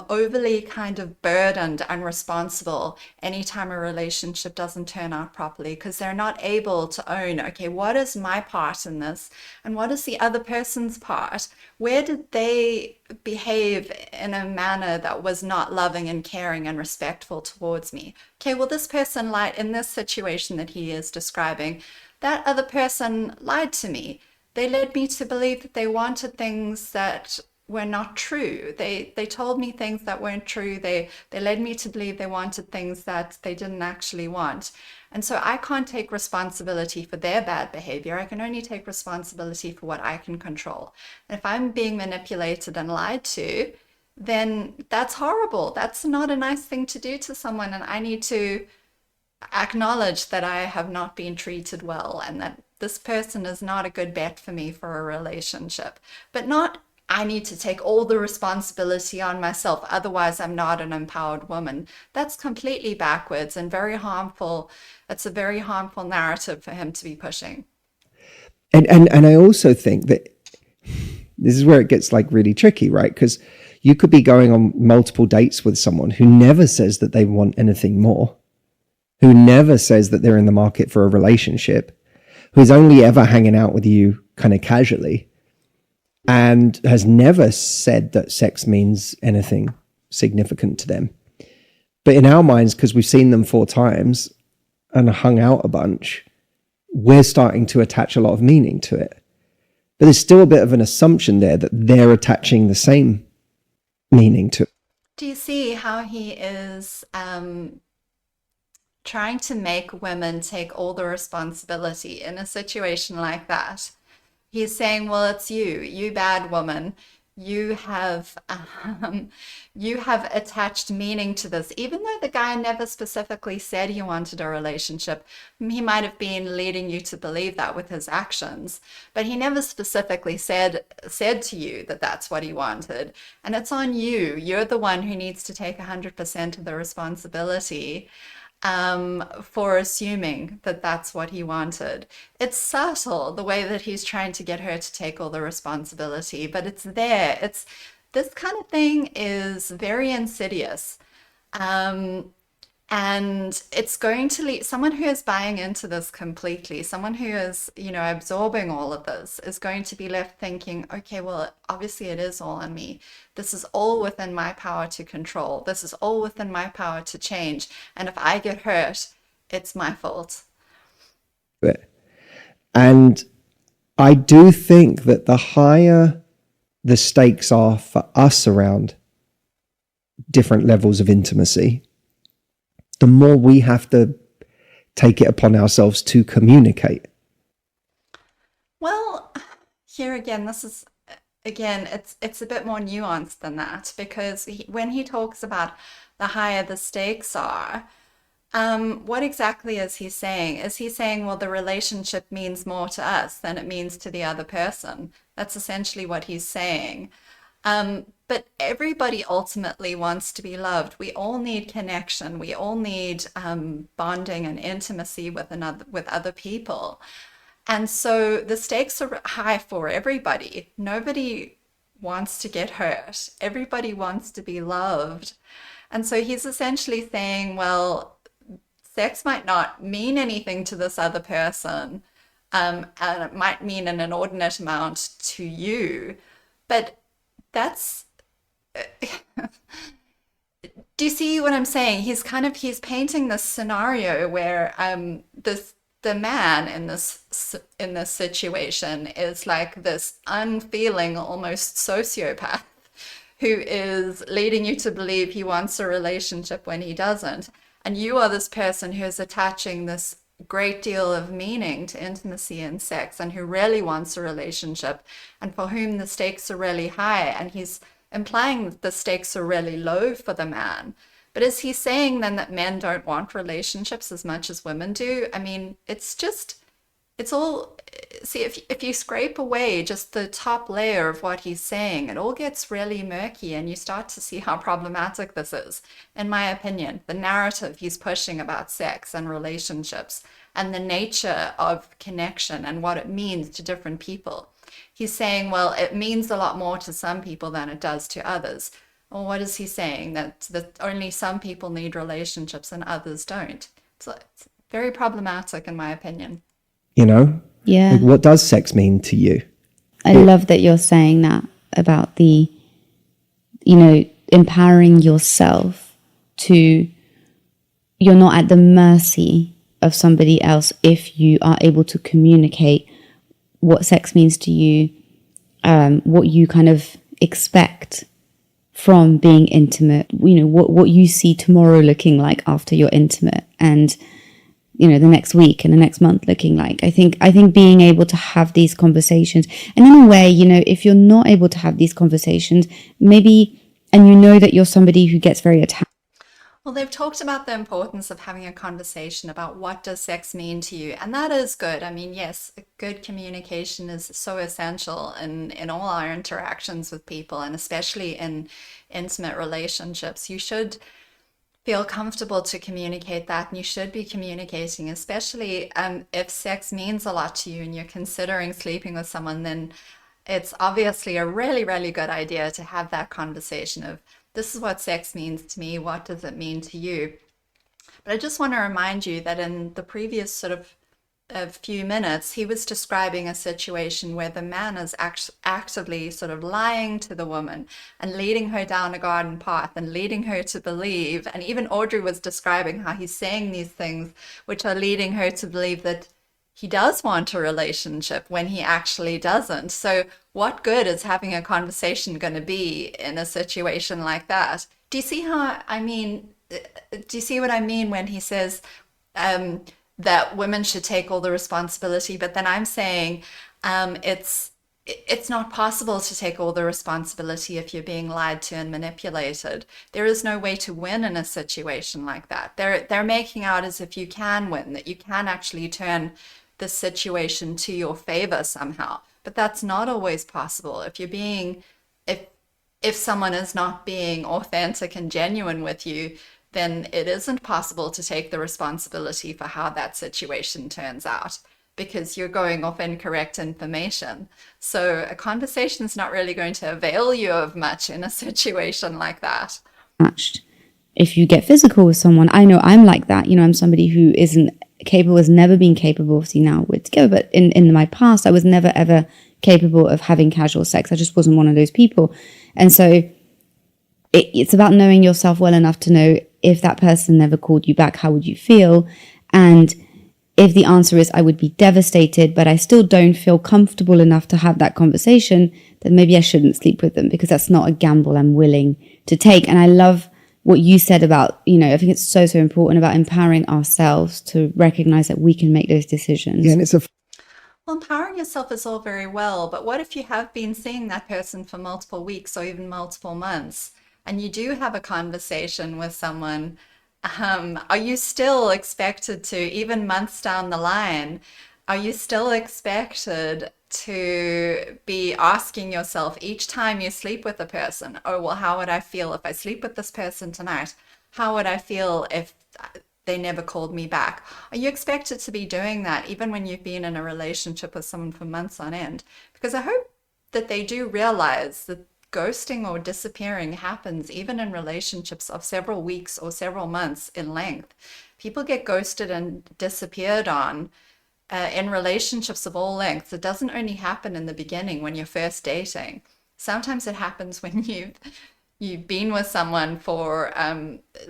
overly kind of burdened and responsible anytime a relationship doesn't turn out properly, because they're not able to own, okay, what is my part in this and what is the other person's part? Where did they behave in a manner that was not loving and caring and respectful towards me? Okay, well, this person lied in this situation that he is describing. That other person lied to me. They led me to believe that they wanted things that were not true. They told me things that weren't true. They led me to believe they wanted things that they didn't actually want. And so I can't take responsibility for their bad behavior. I can only take responsibility for what I can control. And if I'm being manipulated and lied to, then that's horrible. That's not a nice thing to do to someone. And I need to acknowledge that I have not been treated well and that this person is not a good bet for me for a relationship. But not I need to take all the responsibility on myself, otherwise I'm not an empowered woman. That's completely backwards and very harmful. That's a very harmful narrative for him to be pushing. And I also think that this is where it gets like really tricky, right? Because you could be going on multiple dates with someone who never says that they want anything more, who never says that they're in the market for a relationship, who's only ever hanging out with you kind of casually, and has never said that sex means anything significant to them. But in our minds, because we've seen them 4 times and hung out a bunch, we're starting to attach a lot of meaning to it. But there's still a bit of an assumption there that they're attaching the same meaning to it. Do you see how he is trying to make women take all the responsibility in a situation like that? He's saying, well, it's you bad woman. you have you have attached meaning to this, even though the guy never specifically said he wanted a relationship. He might have been leading you to believe that with his actions, but he never specifically said to you that that's what he wanted. And it's on you. You're the one who needs to take 100% of the responsibility for assuming that that's what he wanted. It's subtle, the way that he's trying to get her to take all the responsibility, but it's there. It's this kind of thing is very insidious. Um, and it's going to lead someone who is buying into this completely, someone who is, absorbing all of this is going to be left thinking, okay, well, obviously it is all on me. This is all within my power to control. This is all within my power to change. And if I get hurt, it's my fault. And I do think that the higher the stakes are for us around different levels of intimacy, the more we have to take it upon ourselves to communicate. Well, here again, it's a bit more nuanced than that, because when he talks about the higher the stakes are, what exactly is he saying? Is he saying, well, the relationship means more to us than it means to the other person? That's essentially what he's saying. But everybody ultimately wants to be loved. We all need connection. We all need bonding and intimacy with other people. And so the stakes are high for everybody. Nobody wants to get hurt. Everybody wants to be loved. And so he's essentially saying, well, sex might not mean anything to this other person, and it might mean an inordinate amount to you, but that's do you see what I'm saying? He's painting this scenario where the man in this situation is like this unfeeling, almost sociopath who is leading you to believe he wants a relationship when he doesn't. And you are this person who is attaching this great deal of meaning to intimacy and sex, and who really wants a relationship, and for whom the stakes are really high. And he's implying that the stakes are really low for the man. But is he saying then that men don't want relationships as much as women do? I mean, it's all, see, if you scrape away just the top layer of what he's saying, it all gets really murky, and you start to see how problematic this is, in my opinion. The narrative he's pushing about sex and relationships and the nature of connection and what it means to different people. He's saying, well, it means a lot more to some people than it does to others. Well, what is he saying? That only some people need relationships and others don't. So it's very problematic, in my opinion. Yeah. Like, what does sex mean to you? I love that you're saying that about the, empowering yourself to, you're not at the mercy of somebody else if you are able to communicate what sex means to you, what you kind of expect from being intimate, what you see tomorrow looking like after you're intimate, and the next week and the next month looking like. I think being able to have these conversations, and in a way, if you're not able to have these conversations, maybe, and that you're somebody who gets very attached. Well, they've talked about the importance of having a conversation about what does sex mean to you, and that is good. I mean, yes, good communication is so essential in all our interactions with people, and especially in intimate relationships. You should feel comfortable to communicate that, and you should be communicating, especially if sex means a lot to you and you're considering sleeping with someone. Then it's obviously a really, really good idea to have that conversation of, this is what sex means to me, what does it mean to you? But I just want to remind you that in the previous sort of a few minutes, he was describing a situation where the man is actively sort of lying to the woman and leading her down a garden path and leading her to believe. And even Audrey was describing how he's saying these things which are leading her to believe that he does want a relationship when he actually doesn't. So what good is having a conversation going to be in a situation like that? Do you see how, do you see what I mean when he says that women should take all the responsibility? But then I'm saying it's it's not possible to take all the responsibility if you're being lied to and manipulated. There is no way to win in a situation like that. They're making out as if you can win, that you can actually turn the situation to your favor somehow. But that's not always possible. If someone is not being authentic and genuine with you, then it isn't possible to take the responsibility for how that situation turns out, because you're going off incorrect information. So a conversation is not really going to avail you of much in a situation like that. Matched. If you get physical with someone, I know I'm like that. You know, I'm somebody who isn't capable, has never been capable. Obviously now we're together, but in my past, I was never ever capable of having casual sex. I just wasn't one of those people. And so it's about knowing yourself well enough to know, if that person never called you back, how would you feel? And if the answer is I would be devastated, but I still don't feel comfortable enough to have that conversation, then maybe I shouldn't sleep with them, because that's not a gamble I'm willing to take. And I love what you said about, you know, I think it's so important about empowering ourselves to recognize that we can make those decisions. Yeah, and it's Well, empowering yourself is all very well, but what if you have been seeing that person for multiple weeks or even multiple months, and you do have a conversation with someone? Are you still expected to, even months down the line, are you still expected to be asking yourself each time you sleep with a person, oh, well, how would I feel if I sleep with this person tonight? How would I feel if they never called me back? Are you expected to be doing that even when you've been in a relationship with someone for months on end? Because I hope that they do realize that ghosting or disappearing happens even in relationships of several weeks or several months in length. People get ghosted and disappeared on in relationships of all lengths. It doesn't only happen in the beginning when you're first dating. Sometimes it happens when you've been with someone for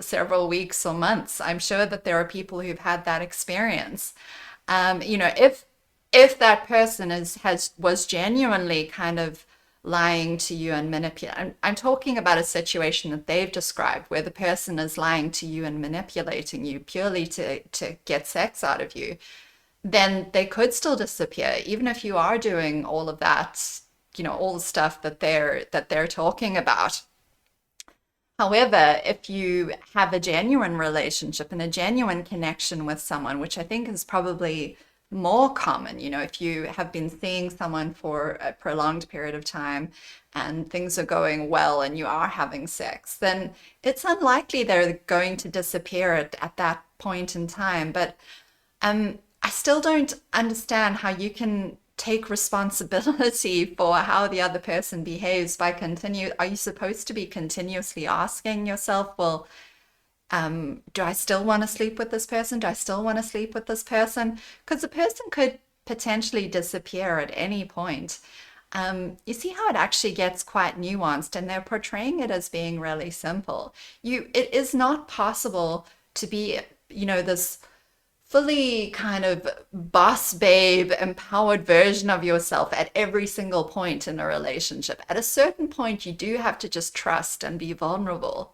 several weeks or months. I'm sure that there are people who've had that experience. You know, if that person was genuinely kind of lying to you and manipulating, I'm talking about a situation that they've described where the person is lying to you and manipulating you purely to get sex out of you, then they could still disappear, even if you are doing all of that, you know, all the stuff that they're talking about. However, if you have a genuine relationship and a genuine connection with someone, which I think is probably more common, you know, if you have been seeing someone for a prolonged period of time and things are going well and you are having sex, then it's unlikely they're going to disappear at that point in time. But I still don't understand how you can take responsibility for how the other person behaves by are you supposed to be continuously asking yourself, well, do I still want to sleep with this person? Do I still want to sleep with this person? Because the person could potentially disappear at any point. You see how it actually gets quite nuanced, and they're portraying it as being really simple. It is not possible to be, you know, this fully kind of boss babe, empowered version of yourself at every single point in a relationship. At a certain point, you do have to just trust and be vulnerable.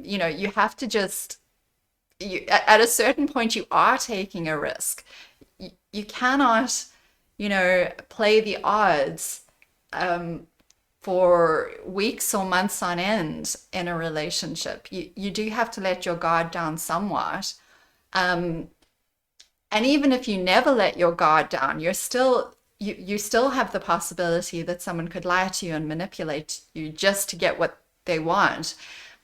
You know, you have to just, at a certain point, you are taking a risk. You cannot, you know, play the odds for weeks or months on end in a relationship. You do have to let your guard down somewhat. And even if you never let your guard down, you still have the possibility that someone could lie to you and manipulate you just to get what they want.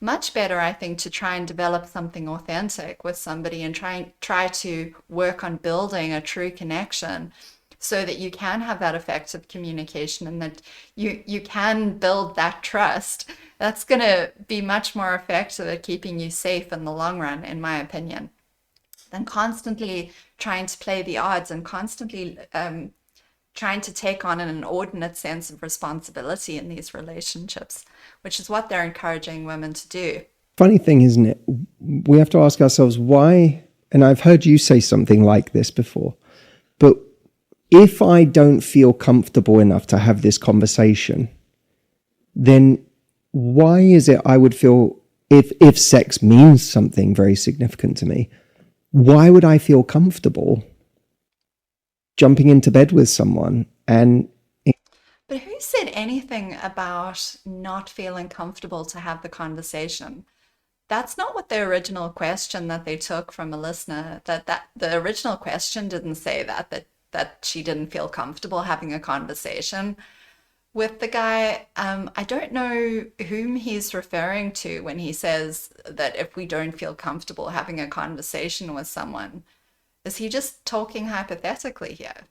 Much better, I think, to try and develop something authentic with somebody and try to work on building a true connection so that you can have that effective communication and that you can build that trust. That's going to be much more effective at keeping you safe in the long run, in my opinion, than constantly trying to play the odds and constantly trying to take on an inordinate sense of responsibility in these relationships, which is what they're encouraging women to do. Funny thing, isn't it? We have to ask ourselves why, and I've heard you say something like this before, but if I don't feel comfortable enough to have this conversation, then why is it I would feel, if sex means something very significant to me, why would I feel comfortable jumping into bed with someone? And But who said anything about not feeling comfortable to have the conversation? That's not what the original question that they took from a listener. That the original question didn't say that she didn't feel comfortable having a conversation with the guy. I don't know whom he's referring to when he says that if we don't feel comfortable having a conversation with someone. Is he just talking hypothetically here?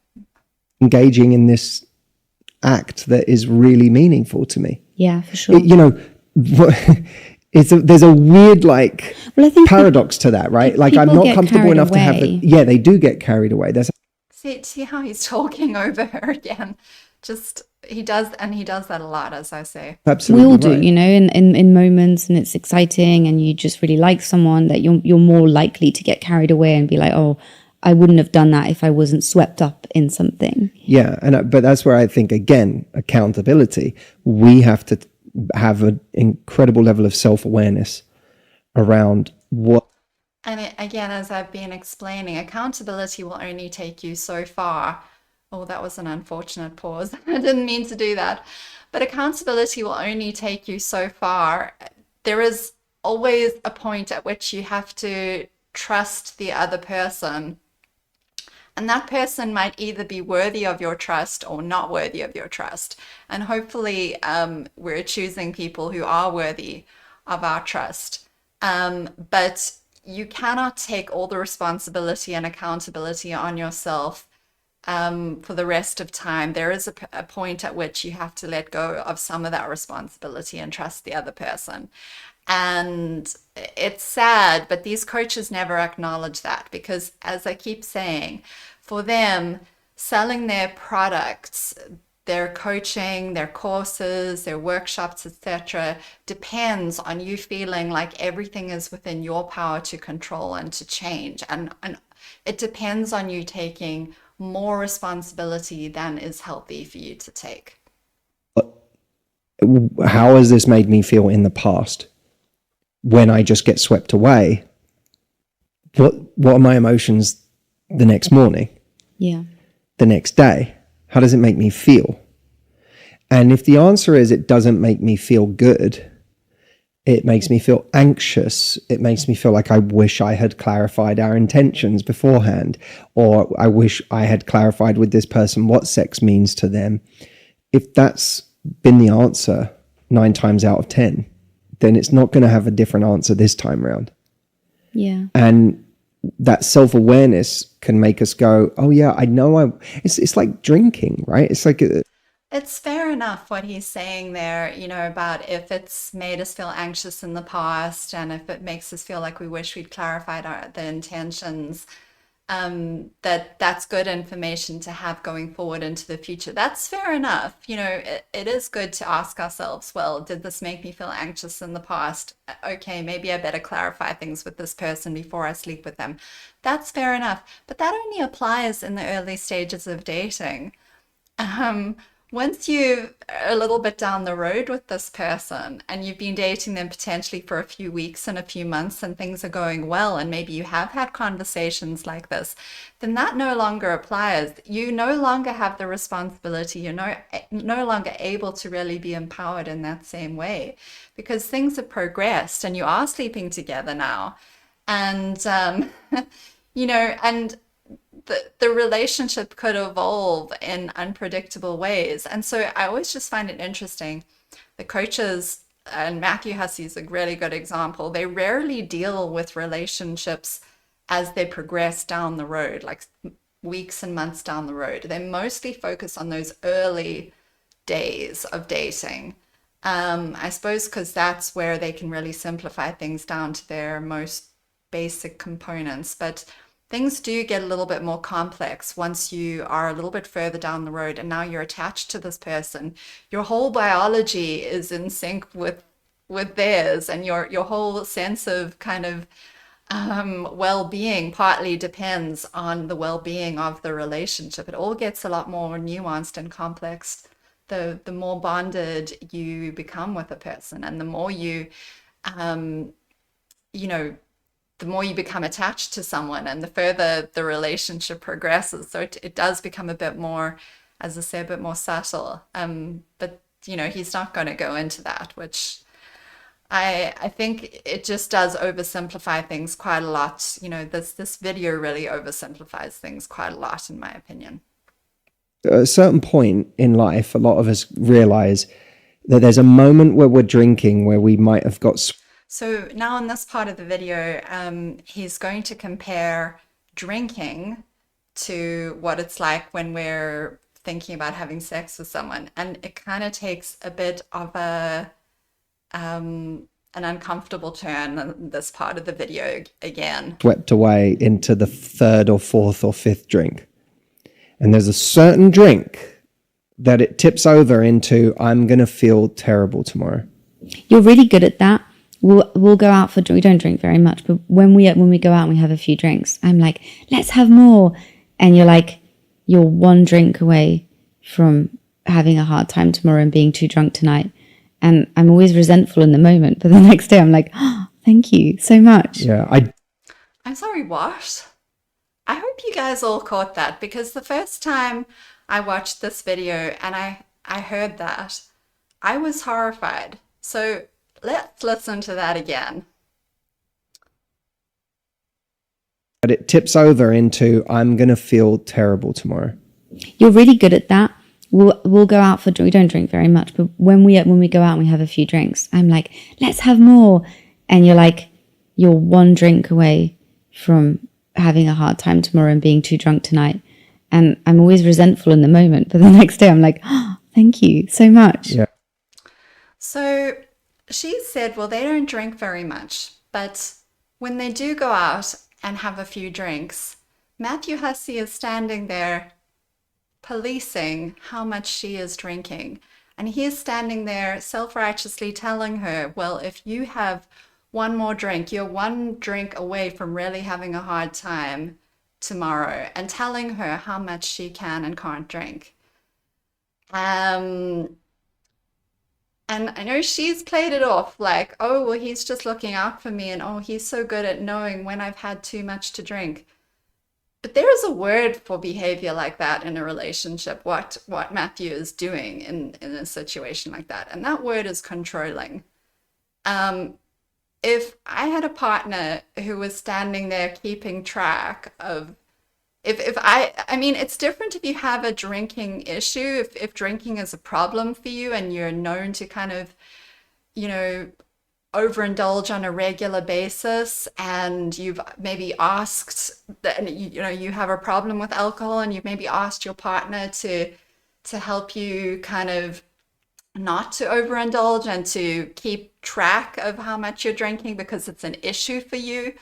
Engaging in this act that is really meaningful to me. Yeah, for sure. There's a weird Well, I think paradox to that, right? Like, I'm people not get comfortable carried enough to have away. yeah, they do get carried away. There's See how he's talking over her again. Just he does that a lot, as I say. We absolutely all do, right. in moments, and it's exciting, and you just really like someone, that you're more likely to get carried away and be like, oh, I wouldn't have done that if I wasn't swept up in something. Yeah, but that's where I think, again, accountability. We have to have an incredible level of self-awareness around what. And again, as I've been explaining, accountability will only take you so far. Oh, that was an unfortunate pause. I didn't mean to do that. But accountability will only take you so far. There is always a point at which you have to trust the other person. And that person might either be worthy of your trust or not worthy of your trust. And hopefully, we're choosing people who are worthy of our trust. But you cannot take all the responsibility and accountability on yourself for the rest of time. There is a point at which you have to let go of some of that responsibility and trust the other person. And it's sad, but these coaches never acknowledge that because, as I keep saying, for them, selling their products, their coaching, their courses, their workshops, etc., depends on you feeling like everything is within your power to control and to change. And it depends on you taking more responsibility than is healthy for you to take. How has this made me feel in the past when I just get swept away? What are my emotions the next morning? Yeah. The next day? How does it make me feel? And if the answer is it doesn't make me feel good, it makes me feel anxious. It makes me feel like I wish I had clarified our intentions beforehand, or I wish I had clarified with this person what sex means to them. If that's been the answer 9 times out of 10, then it's not going to have a different answer this time round. Yeah. And that self-awareness can make us go, oh yeah, I know it's like drinking, right? It's like It's fair enough what he's saying there, about if it's made us feel anxious in the past and if it makes us feel like we wish we'd clarified the intentions, that's good information to have going forward into the future. That's fair enough. It is good to ask ourselves, well, did this make me feel anxious in the past? Okay, maybe I better clarify things with this person before I sleep with them. That's fair enough. But that only applies in the early stages of dating. Once you're a little bit down the road with this person and you've been dating them potentially for a few weeks and a few months and things are going well, and maybe you have had conversations like this, then that no longer applies. You no longer have the responsibility. You're no longer able to really be empowered in that same way because things have progressed and you are sleeping together now. And, and the relationship could evolve in unpredictable ways. And so I always just find it interesting. The coaches, and Matthew Hussey is a really good example, they rarely deal with relationships as they progress down the road, like weeks and months down the road. They mostly focus on those early days of dating. I suppose because that's where they can really simplify things down to their most basic components. But things do get a little bit more complex once you are a little bit further down the road and now you're attached to this person. Your whole biology is in sync with theirs, and your whole sense of kind of well-being partly depends on the well-being of the relationship. It all gets a lot more nuanced and complex the more bonded you become with a person, and the more you the more you become attached to someone and the further the relationship progresses. So it does become a bit more as I say, a bit more subtle. But you know, he's not going to go into that, which I think it just does oversimplify things quite a lot. You know, this video really oversimplifies things quite a lot, in my opinion. At a certain point in life, a lot of us realize that there's a moment where we're drinking where we might have got. So now in this part of the video, he's going to compare drinking to what it's like when we're thinking about having sex with someone. And it kind of takes a bit of an uncomfortable turn in this part of the video again. Swept away into the third or fourth or fifth drink. And there's a certain drink that it tips over into, I'm going to feel terrible tomorrow. You're really good at that. We'll go out for, we don't drink very much, but when we go out and we have a few drinks, I'm like, let's have more. And you're like, you're one drink away from having a hard time tomorrow and being too drunk tonight. And I'm always resentful in the moment, but the next day I'm like, oh, thank you so much. Yeah, I'm sorry, what? I hope you guys all caught that, because the first time I watched this video and I heard that, I was horrified. So let's listen to that again. But it tips over into, I'm going to feel terrible tomorrow. You're really good at that. We'll go out for, we don't drink very much, but when we go out and we have a few drinks, I'm like, let's have more. And you're like, you're one drink away from having a hard time tomorrow and being too drunk tonight. And I'm always resentful in the moment, but the next day I'm like, oh, thank you so much. Yeah. So she said, well, they don't drink very much, but when they do go out and have a few drinks, Matthew Hussey is standing there policing how much she is drinking. And he is standing there self-righteously telling her, well, if you have one more drink, you're one drink away from really having a hard time tomorrow, and telling her how much she can and can't drink. And I know she's played it off like, oh, well, he's just looking out for me, and oh, he's so good at knowing when I've had too much to drink. But there is a word for behavior like that in a relationship, what Matthew is doing in a situation like that. And that word is controlling. If I had a partner who was standing there keeping track of, I mean, it's different if you have a drinking issue, if drinking is a problem for you and you're known to kind of, you know, overindulge on a regular basis, and you've maybe asked that, you know, you have a problem with alcohol and you've maybe asked your partner to help you kind of not to overindulge and to keep track of how much you're drinking because it's an issue for you.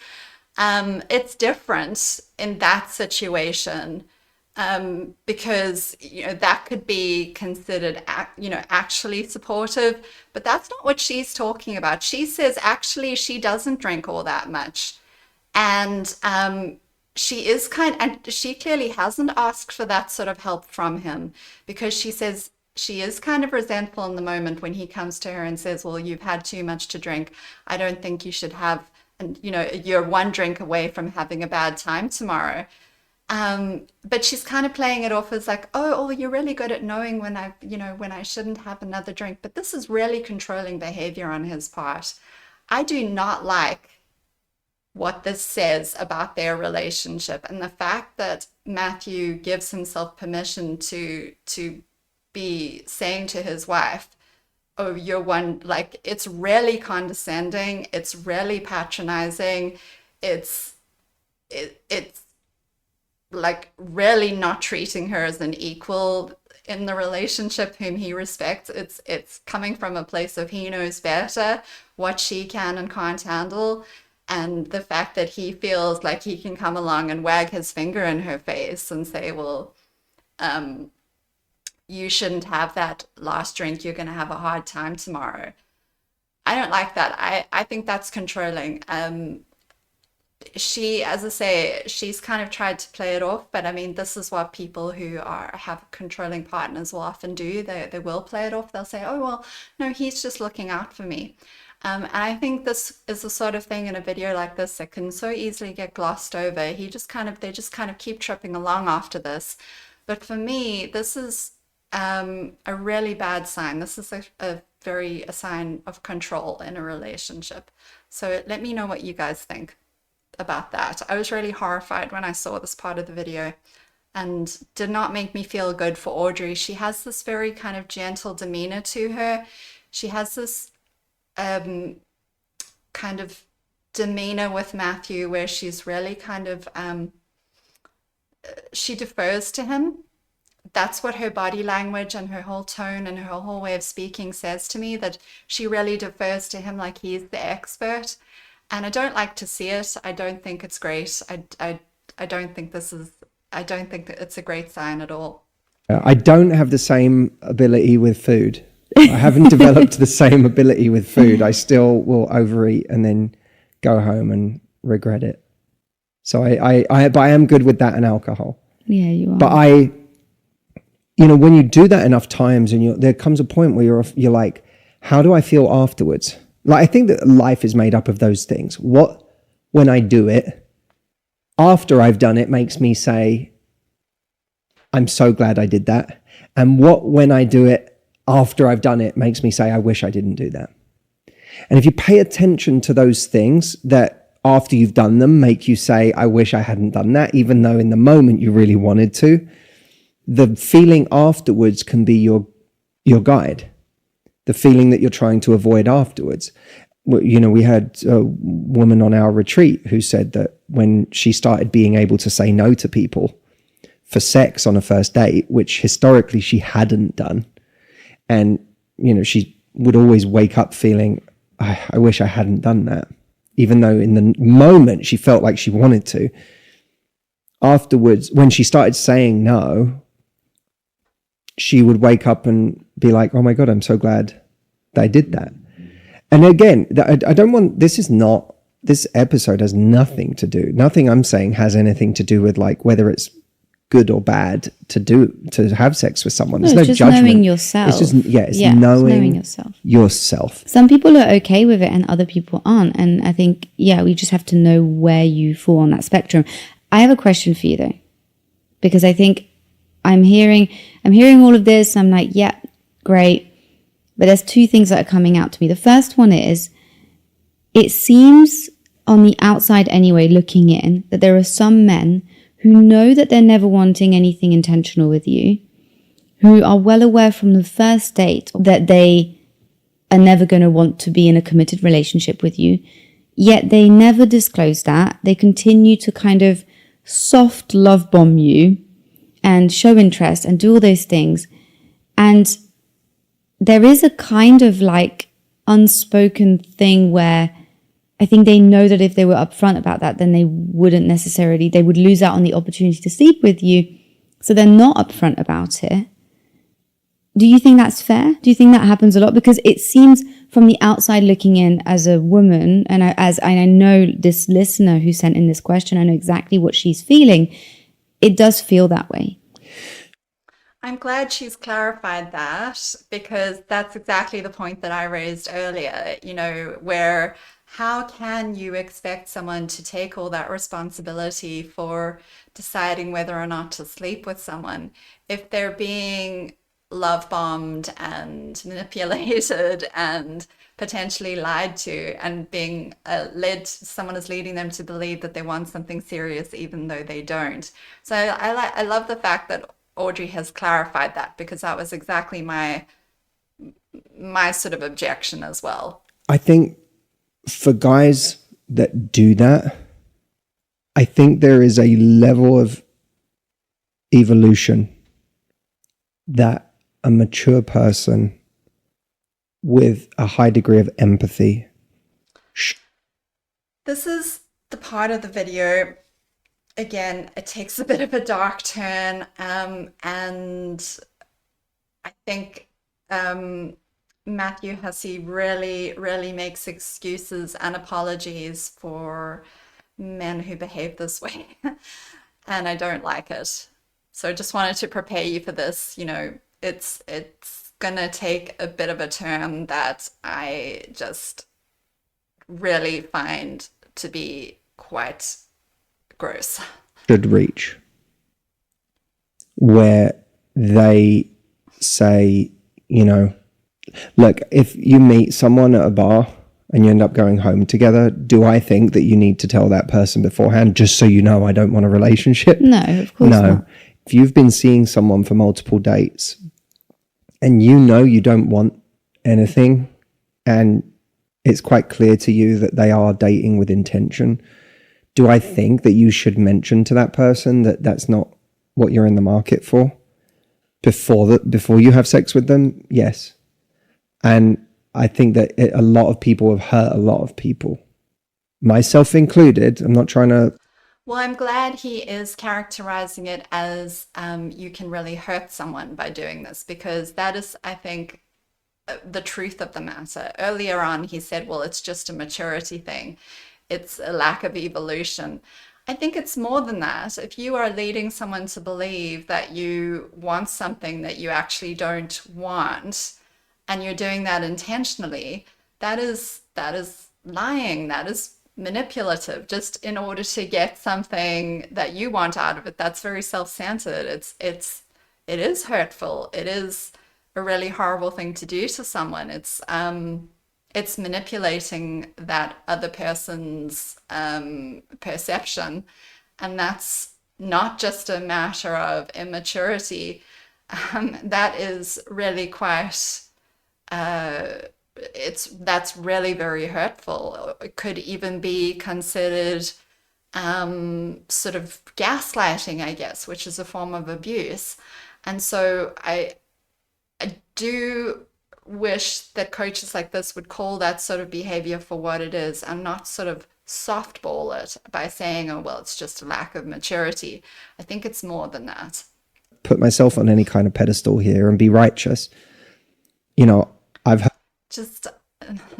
It's different in that situation, because, you know, that could be considered, you know, actually supportive, but that's not what she's talking about. She says actually she doesn't drink all that much, and she is and she clearly hasn't asked for that sort of help from him, because she says she is kind of resentful in the moment when he comes to her and says, well, you've had too much to drink. I don't think you should have, and you know, you're one drink away from having a bad time tomorrow. But she's kind of playing it off as like, oh, you're really good at knowing when when I shouldn't have another drink. But this is really controlling behavior on his part. I do not like what this says about their relationship, and the fact that Matthew gives himself permission to be saying to his wife, oh, you're one, like, it's really condescending, it's really patronizing, it's like really not treating her as an equal in the relationship whom he respects. It's coming from a place of he knows better what she can and can't handle, and the fact that he feels like he can come along and wag his finger in her face and say, well, you shouldn't have that last drink, you're going to have a hard time tomorrow. I don't like that. I think that's controlling. She, as I say, she's kind of tried to play it off, but I mean, this is what people who have controlling partners will often do. They will play it off. They'll say, oh, well, no, he's just looking out for me. And I think this is the sort of thing in a video like this that can so easily get glossed over. They just kind of keep tripping along after this. But for me, this is a really bad sign. This is a sign of control in a relationship. So let me know what you guys think about that. I was really horrified when I saw this part of the video, and did not make me feel good for Audrey. She has this very kind of gentle demeanor to her. She has this kind of demeanor with Matthew where she's really kind of she defers to him. That's what her body language and her whole tone and her whole way of speaking says to me, that she really defers to him like he's the expert. And I don't like to see it. I don't think it's great. I don't think that it's a great sign at all. I don't have the same ability with food. I haven't developed the same ability with food. I still will overeat and then go home and regret it. So but I am good with that and alcohol. Yeah, you are. But when you do that enough times, and there comes a point where you're like, how do I feel afterwards? Like, I think that life is made up of those things. What, when I do it, after I've done it, makes me say, I'm so glad I did that. And what, when I do it after I've done it, makes me say, I wish I didn't do that. And if you pay attention to those things that after you've done them make you say, I wish I hadn't done that, even though in the moment you really wanted to, the feeling afterwards can be your guide. The feeling that you're trying to avoid afterwards. We had a woman on our retreat who said that when she started being able to say no to people for sex on a first date, which historically she hadn't done, and she would always wake up feeling, I wish I hadn't done that, even though in the moment she felt like she wanted to. Afterwards, when she started saying no, she would wake up and be like, oh my God, I'm so glad that I did that. And again, I don't want, this episode has nothing I'm saying has anything to do with like whether it's good or bad to have sex with someone. There's no just judgment. Knowing yourself. It's just, knowing yourself. Some people are okay with it and other people aren't. And I think, we just have to know where you fall on that spectrum. I have a question for you though, because I think I'm hearing all of this. I'm like, yeah, great. But there's two things that are coming out to me. The first one is, it seems on the outside anyway, looking in, that there are some men who know that they're never wanting anything intentional with you, who are well aware from the first date that they are never going to want to be in a committed relationship with you, yet they never disclose that. They continue to kind of soft love bomb you and show interest and do all those things. And there is a kind of like unspoken thing where I think they know that if they were upfront about that, then they would lose out on the opportunity to sleep with you. So they're not upfront about it. Do you think that's fair? Do you think that happens a lot? Because it seems from the outside looking in as a woman, and I know this listener who sent in this question, I know exactly what she's feeling. It does feel that way. I'm glad she's clarified that, because that's exactly the point that I raised earlier, where how can you expect someone to take all that responsibility for deciding whether or not to sleep with someone if they're being love bombed and manipulated and potentially lied to, and being someone is leading them to believe that they want something serious even though they don't. So I love the fact that Audrey has clarified that, because that was exactly my sort of objection as well. I think for guys that do that, I think there is a level of evolution that a mature person with a high degree of empathy. This is the part of the video, again, it takes a bit of a dark turn, and I think Matthew Hussey really makes excuses and apologies for men who behave this way, and I don't like it. So I just wanted to prepare you for this. It's gonna take a bit of a turn that I just really find to be quite gross. Should reach. where they say, you know, look, if you meet someone at a bar and you end up going home together, do I think that you need to tell that person beforehand, just so you know I don't want a relationship? No, of course not. If you've been seeing someone for multiple dates and you know you don't want anything, and it's quite clear to you that they are dating with intention, do I think that you should mention to that person that that's not what you're in the market for before you have sex with them? Yes. And I think that a lot of people have hurt a lot of people, myself included. I'm not trying to... Well, I'm glad he is characterizing it as you can really hurt someone by doing this, because that is, I think, the truth of the matter. Earlier on, he said, well, it's just a maturity thing. It's a lack of evolution. I think it's more than that. If you are leading someone to believe that you want something that you actually don't want, and you're doing that intentionally, that is lying. That is manipulative, just in order to get something that you want out of it. That's very self-centered. It is hurtful. It is a really horrible thing to do to someone. It's manipulating that other person's perception, and that's not just a matter of immaturity. That is really quite that's really very hurtful. It could even be considered sort of gaslighting, I guess, which is a form of abuse. And so I do wish that coaches like this would call that sort of behavior for what it is, and not sort of softball it by saying, oh, well, it's just a lack of maturity. I think it's more than that. Put myself on any kind of pedestal here and be righteous. You know, I've heard... Just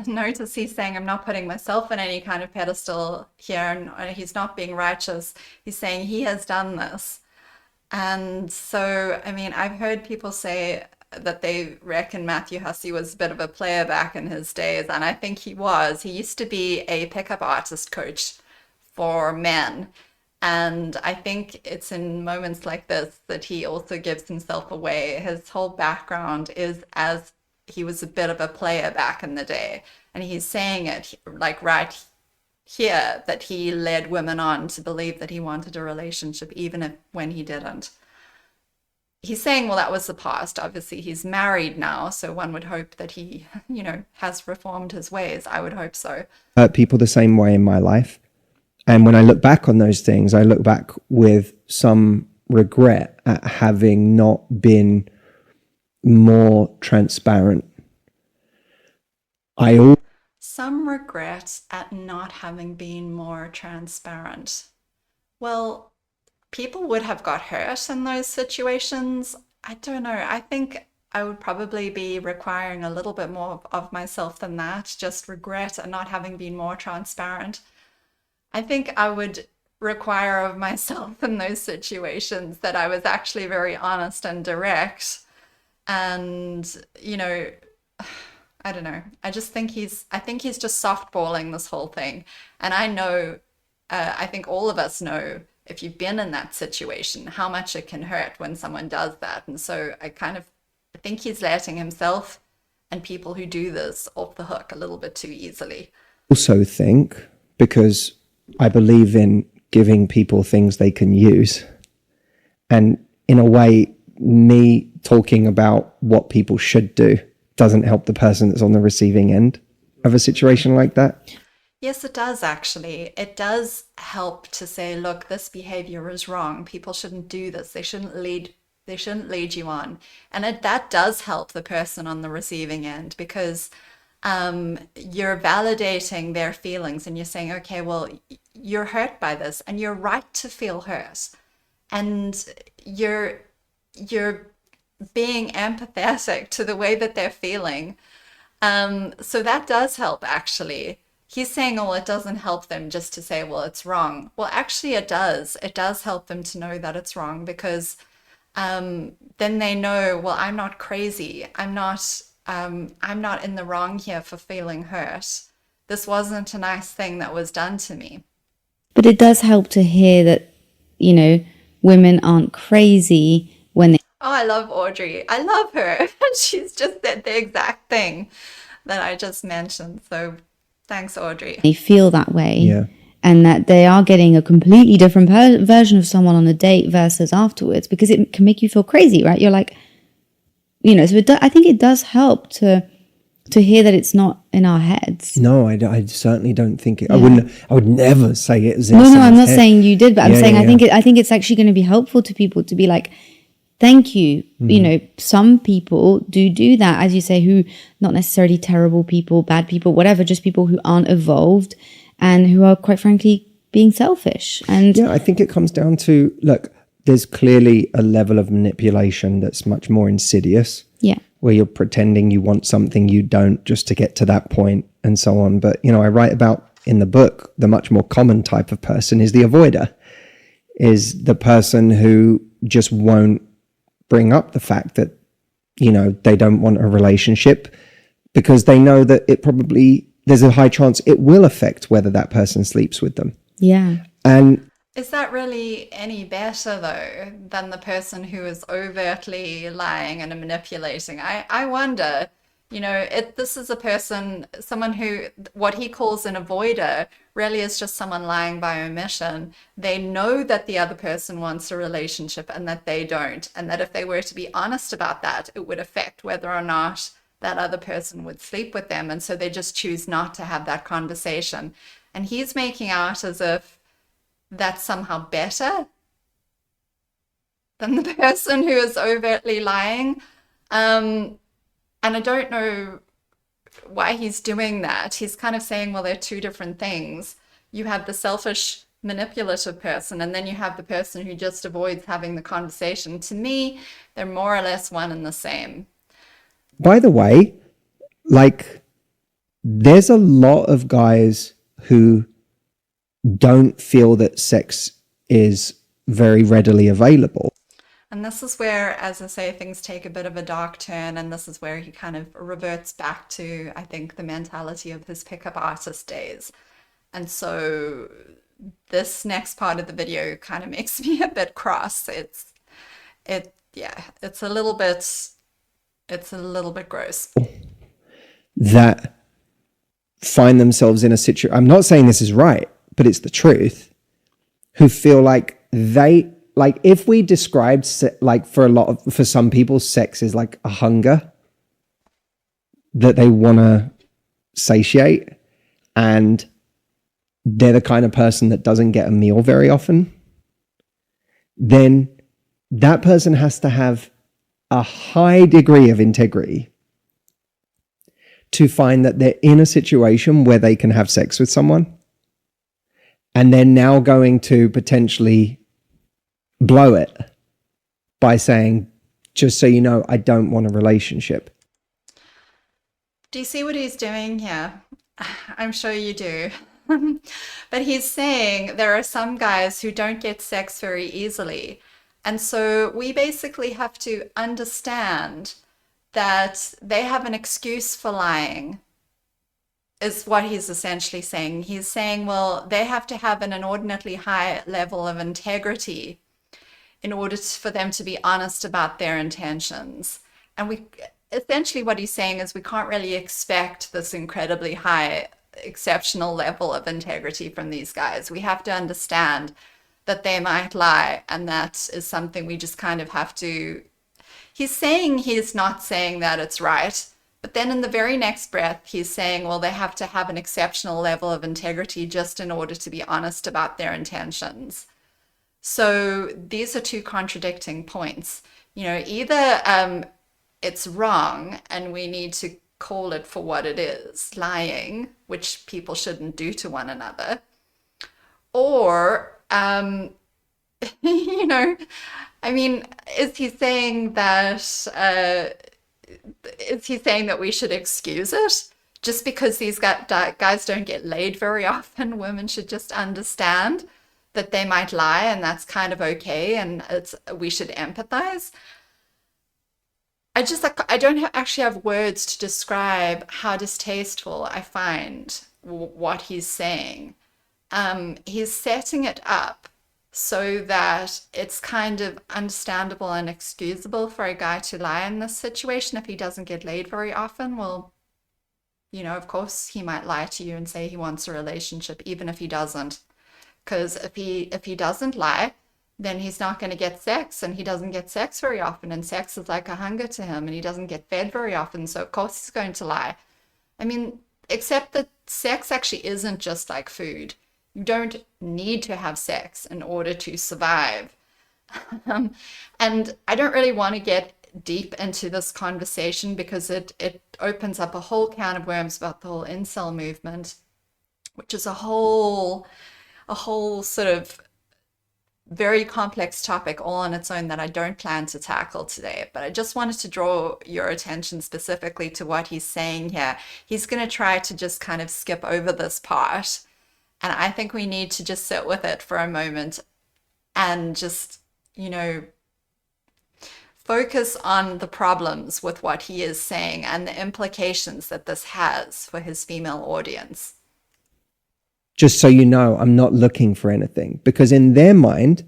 notice he's saying, I'm not putting myself on any kind of pedestal here, and he's not being righteous. He's saying he has done this. And so, I mean, I've heard people say that they reckon Matthew Hussey was a bit of a player back in his days, and I think he was. He used to be a pickup artist coach for men, and I think it's in moments like this that he also gives himself away. His whole background is as he was a bit of a player back in the day, and he's saying it like right here that he led women on to believe that he wanted a relationship, even if when he didn't. He's saying, well, that was the past. Obviously, he's married now, so one would hope that he, you know, has reformed his ways. I would hope so. People the same way in my life. And when I look back on those things, I look back with some regret at having not been more transparent. Some regret at not having been more transparent. Well, people would have got hurt in those situations. I don't know. I think I would probably be requiring a little bit more of myself than that. Just regret at not having been more transparent. I think I would require of myself in those situations that I was actually very honest and direct. And, you know, I don't know. I think he's just softballing this whole thing. And I know, I think all of us know, if you've been in that situation, how much it can hurt when someone does that. And so I think he's letting himself and people who do this off the hook a little bit too easily. Also think, because I believe in giving people things they can use. And in a way, me talking about what people should do doesn't help the person that's on the receiving end of a situation like that. Yes, it does actually. It does help to say, look, this behavior is wrong. People shouldn't do this. They shouldn't lead you on. And that does help the person on the receiving end, because you're validating their feelings, and you're saying, okay, well, you're hurt by this and you're right to feel hurt. And you're being empathetic to the way that they're feeling. So that does help actually. He's saying, oh, it doesn't help them just to say, well, it's wrong. Well, actually it does. It does help them to know that it's wrong, because then they know, well, I'm not crazy. I'm not in the wrong here for feeling hurt. This wasn't a nice thing that was done to me. But it does help to hear that, you know, women aren't crazy when Oh, I love Audrey. I love her. She's just said the exact thing that I just mentioned. So thanks, Audrey. they feel that way. Yeah. And that they are getting a completely different version of someone on a date versus afterwards, because it can make you feel crazy, right? You're like, you know, so I think it does help to hear that it's not in our heads. No, I certainly don't think it. Yeah. I would never say it was in No, I'm someone's not head. saying you did, but I'm Yeah, saying yeah, I think it's actually going to be helpful to people to be like, thank you. You know, some people do that, as you say, who not necessarily terrible people, bad people, whatever, just people who aren't evolved and who are, quite frankly, being selfish. And Yeah, I think it comes down to, look, there's clearly a level of manipulation that's much more insidious, yeah, where you're pretending you want something you don't just to get to that point and so on. But, you know, I write about in the book, the much more common type of person is the avoider, is the person who just won't bring up the fact that, you know, they don't want a relationship because they know that there's a high chance it will affect whether that person sleeps with them. yeah. And Is that really any better, though, than the person who is overtly lying and manipulating? I wonder, you know, this is a person, someone who, what he calls an avoider, really is just someone lying by omission. They know that the other person wants a relationship and that they don't, and that if they were to be honest about that, it would affect whether or not that other person would sleep with them. And so they just choose not to have that conversation. And he's making out as if that's somehow better than the person who is overtly lying. And I don't know why he's doing that. He's kind of saying, well, they're two different things. You have the selfish, manipulative person, and then you have the person who just avoids having the conversation. To me, they're more or less one and the same. by the way, like, there's a lot of guys who don't feel that sex is very readily available. And this is where, as I say, things take a bit of a dark turn, and this is where he kind of reverts back to, I think, the mentality of his pickup artist days. And so this next part of the video kind of makes me a bit cross. It's a little bit gross. That find themselves in a situation, I'm not saying this is right, but it's the truth, who feel like if we described for some people, sex is like a hunger that they want to satiate, and they're the kind of person that doesn't get a meal very often, then that person has to have a high degree of integrity to find that they're in a situation where they can have sex with someone, and they're now going to potentially blow it by saying, just so you know, I don't want a relationship. Do you see what he's doing here? I'm sure you do. But he's saying there are some guys who don't get sex very easily. And so we basically have to understand that they have an excuse for lying, is what he's essentially saying. He's saying, well, they have to have an inordinately high level of integrity in order for them to be honest about their intentions. And essentially what he's saying is we can't really expect this incredibly high, exceptional level of integrity from these guys. We have to understand that they might lie, and that is something we just kind of have to. He's saying he's not saying that it's right, but then in the very next breath, he's saying, well, they have to have an exceptional level of integrity just in order to be honest about their intentions. So these are two contradicting points. You know, either it's wrong and we need to call it for what it is, lying, which people shouldn't do to one another, or you know, I mean, is he saying that we should excuse it just because these guys don't get laid very often? Women should just understand that they might lie, and that's kind of okay, and we should empathize. I don't actually have words to describe how distasteful I find what he's saying. He's setting it up so that it's kind of understandable and excusable for a guy to lie in this situation if he doesn't get laid very often. Well, of course he might lie to you and say he wants a relationship, even if he doesn't. Because if he doesn't lie, then he's not going to get sex, and he doesn't get sex very often, and sex is like a hunger to him, and he doesn't get fed very often, so of course he's going to lie. I mean, except that sex actually isn't just like food. You don't need to have sex in order to survive. And I don't really want to get deep into this conversation because it opens up a whole can of worms about the whole incel movement, which is a whole sort of very complex topic all on its own that I don't plan to tackle today. But I just wanted to draw your attention specifically to what he's saying here. He's going to try to just kind of skip over this part. And I think we need to just sit with it for a moment and just, focus on the problems with what he is saying and the implications that this has for his female audience. Just so you know, I'm not looking for anything, because in their mind,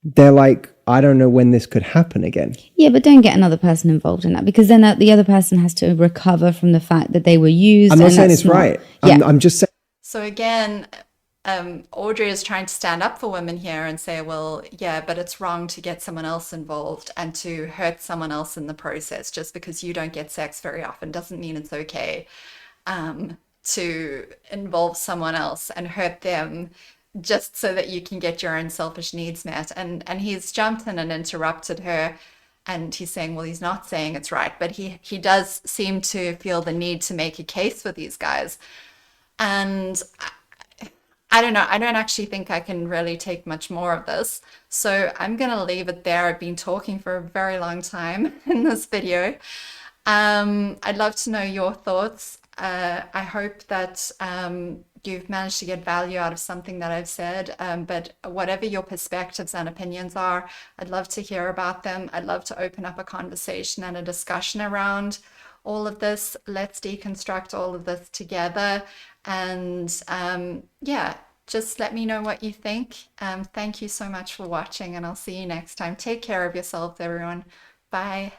they're like, I don't know when this could happen again. Yeah, but don't get another person involved in that, because then the other person has to recover from the fact that they were used. I'm not saying it's right. Yeah. I'm just saying. So again, Audrey is trying to stand up for women here and say, well, yeah, but it's wrong to get someone else involved and to hurt someone else in the process. Just because you don't get sex very often doesn't mean it's okay to involve someone else and hurt them just so that you can get your own selfish needs met. And he's jumped in and interrupted her, and he's saying, well, he's not saying it's right, but he does seem to feel the need to make a case for these guys. And I don't know. I don't actually think I can really take much more of this. So I'm going to leave it there. I've been talking for a very long time in this video. I'd love to know your thoughts. I hope that you've managed to get value out of something that I've said. But whatever your perspectives and opinions are, I'd love to hear about them. I'd love to open up a conversation and a discussion around all of this. Let's deconstruct all of this together. And yeah, just let me know what you think. Thank you so much for watching, and I'll see you next time. Take care of yourselves, everyone. Bye.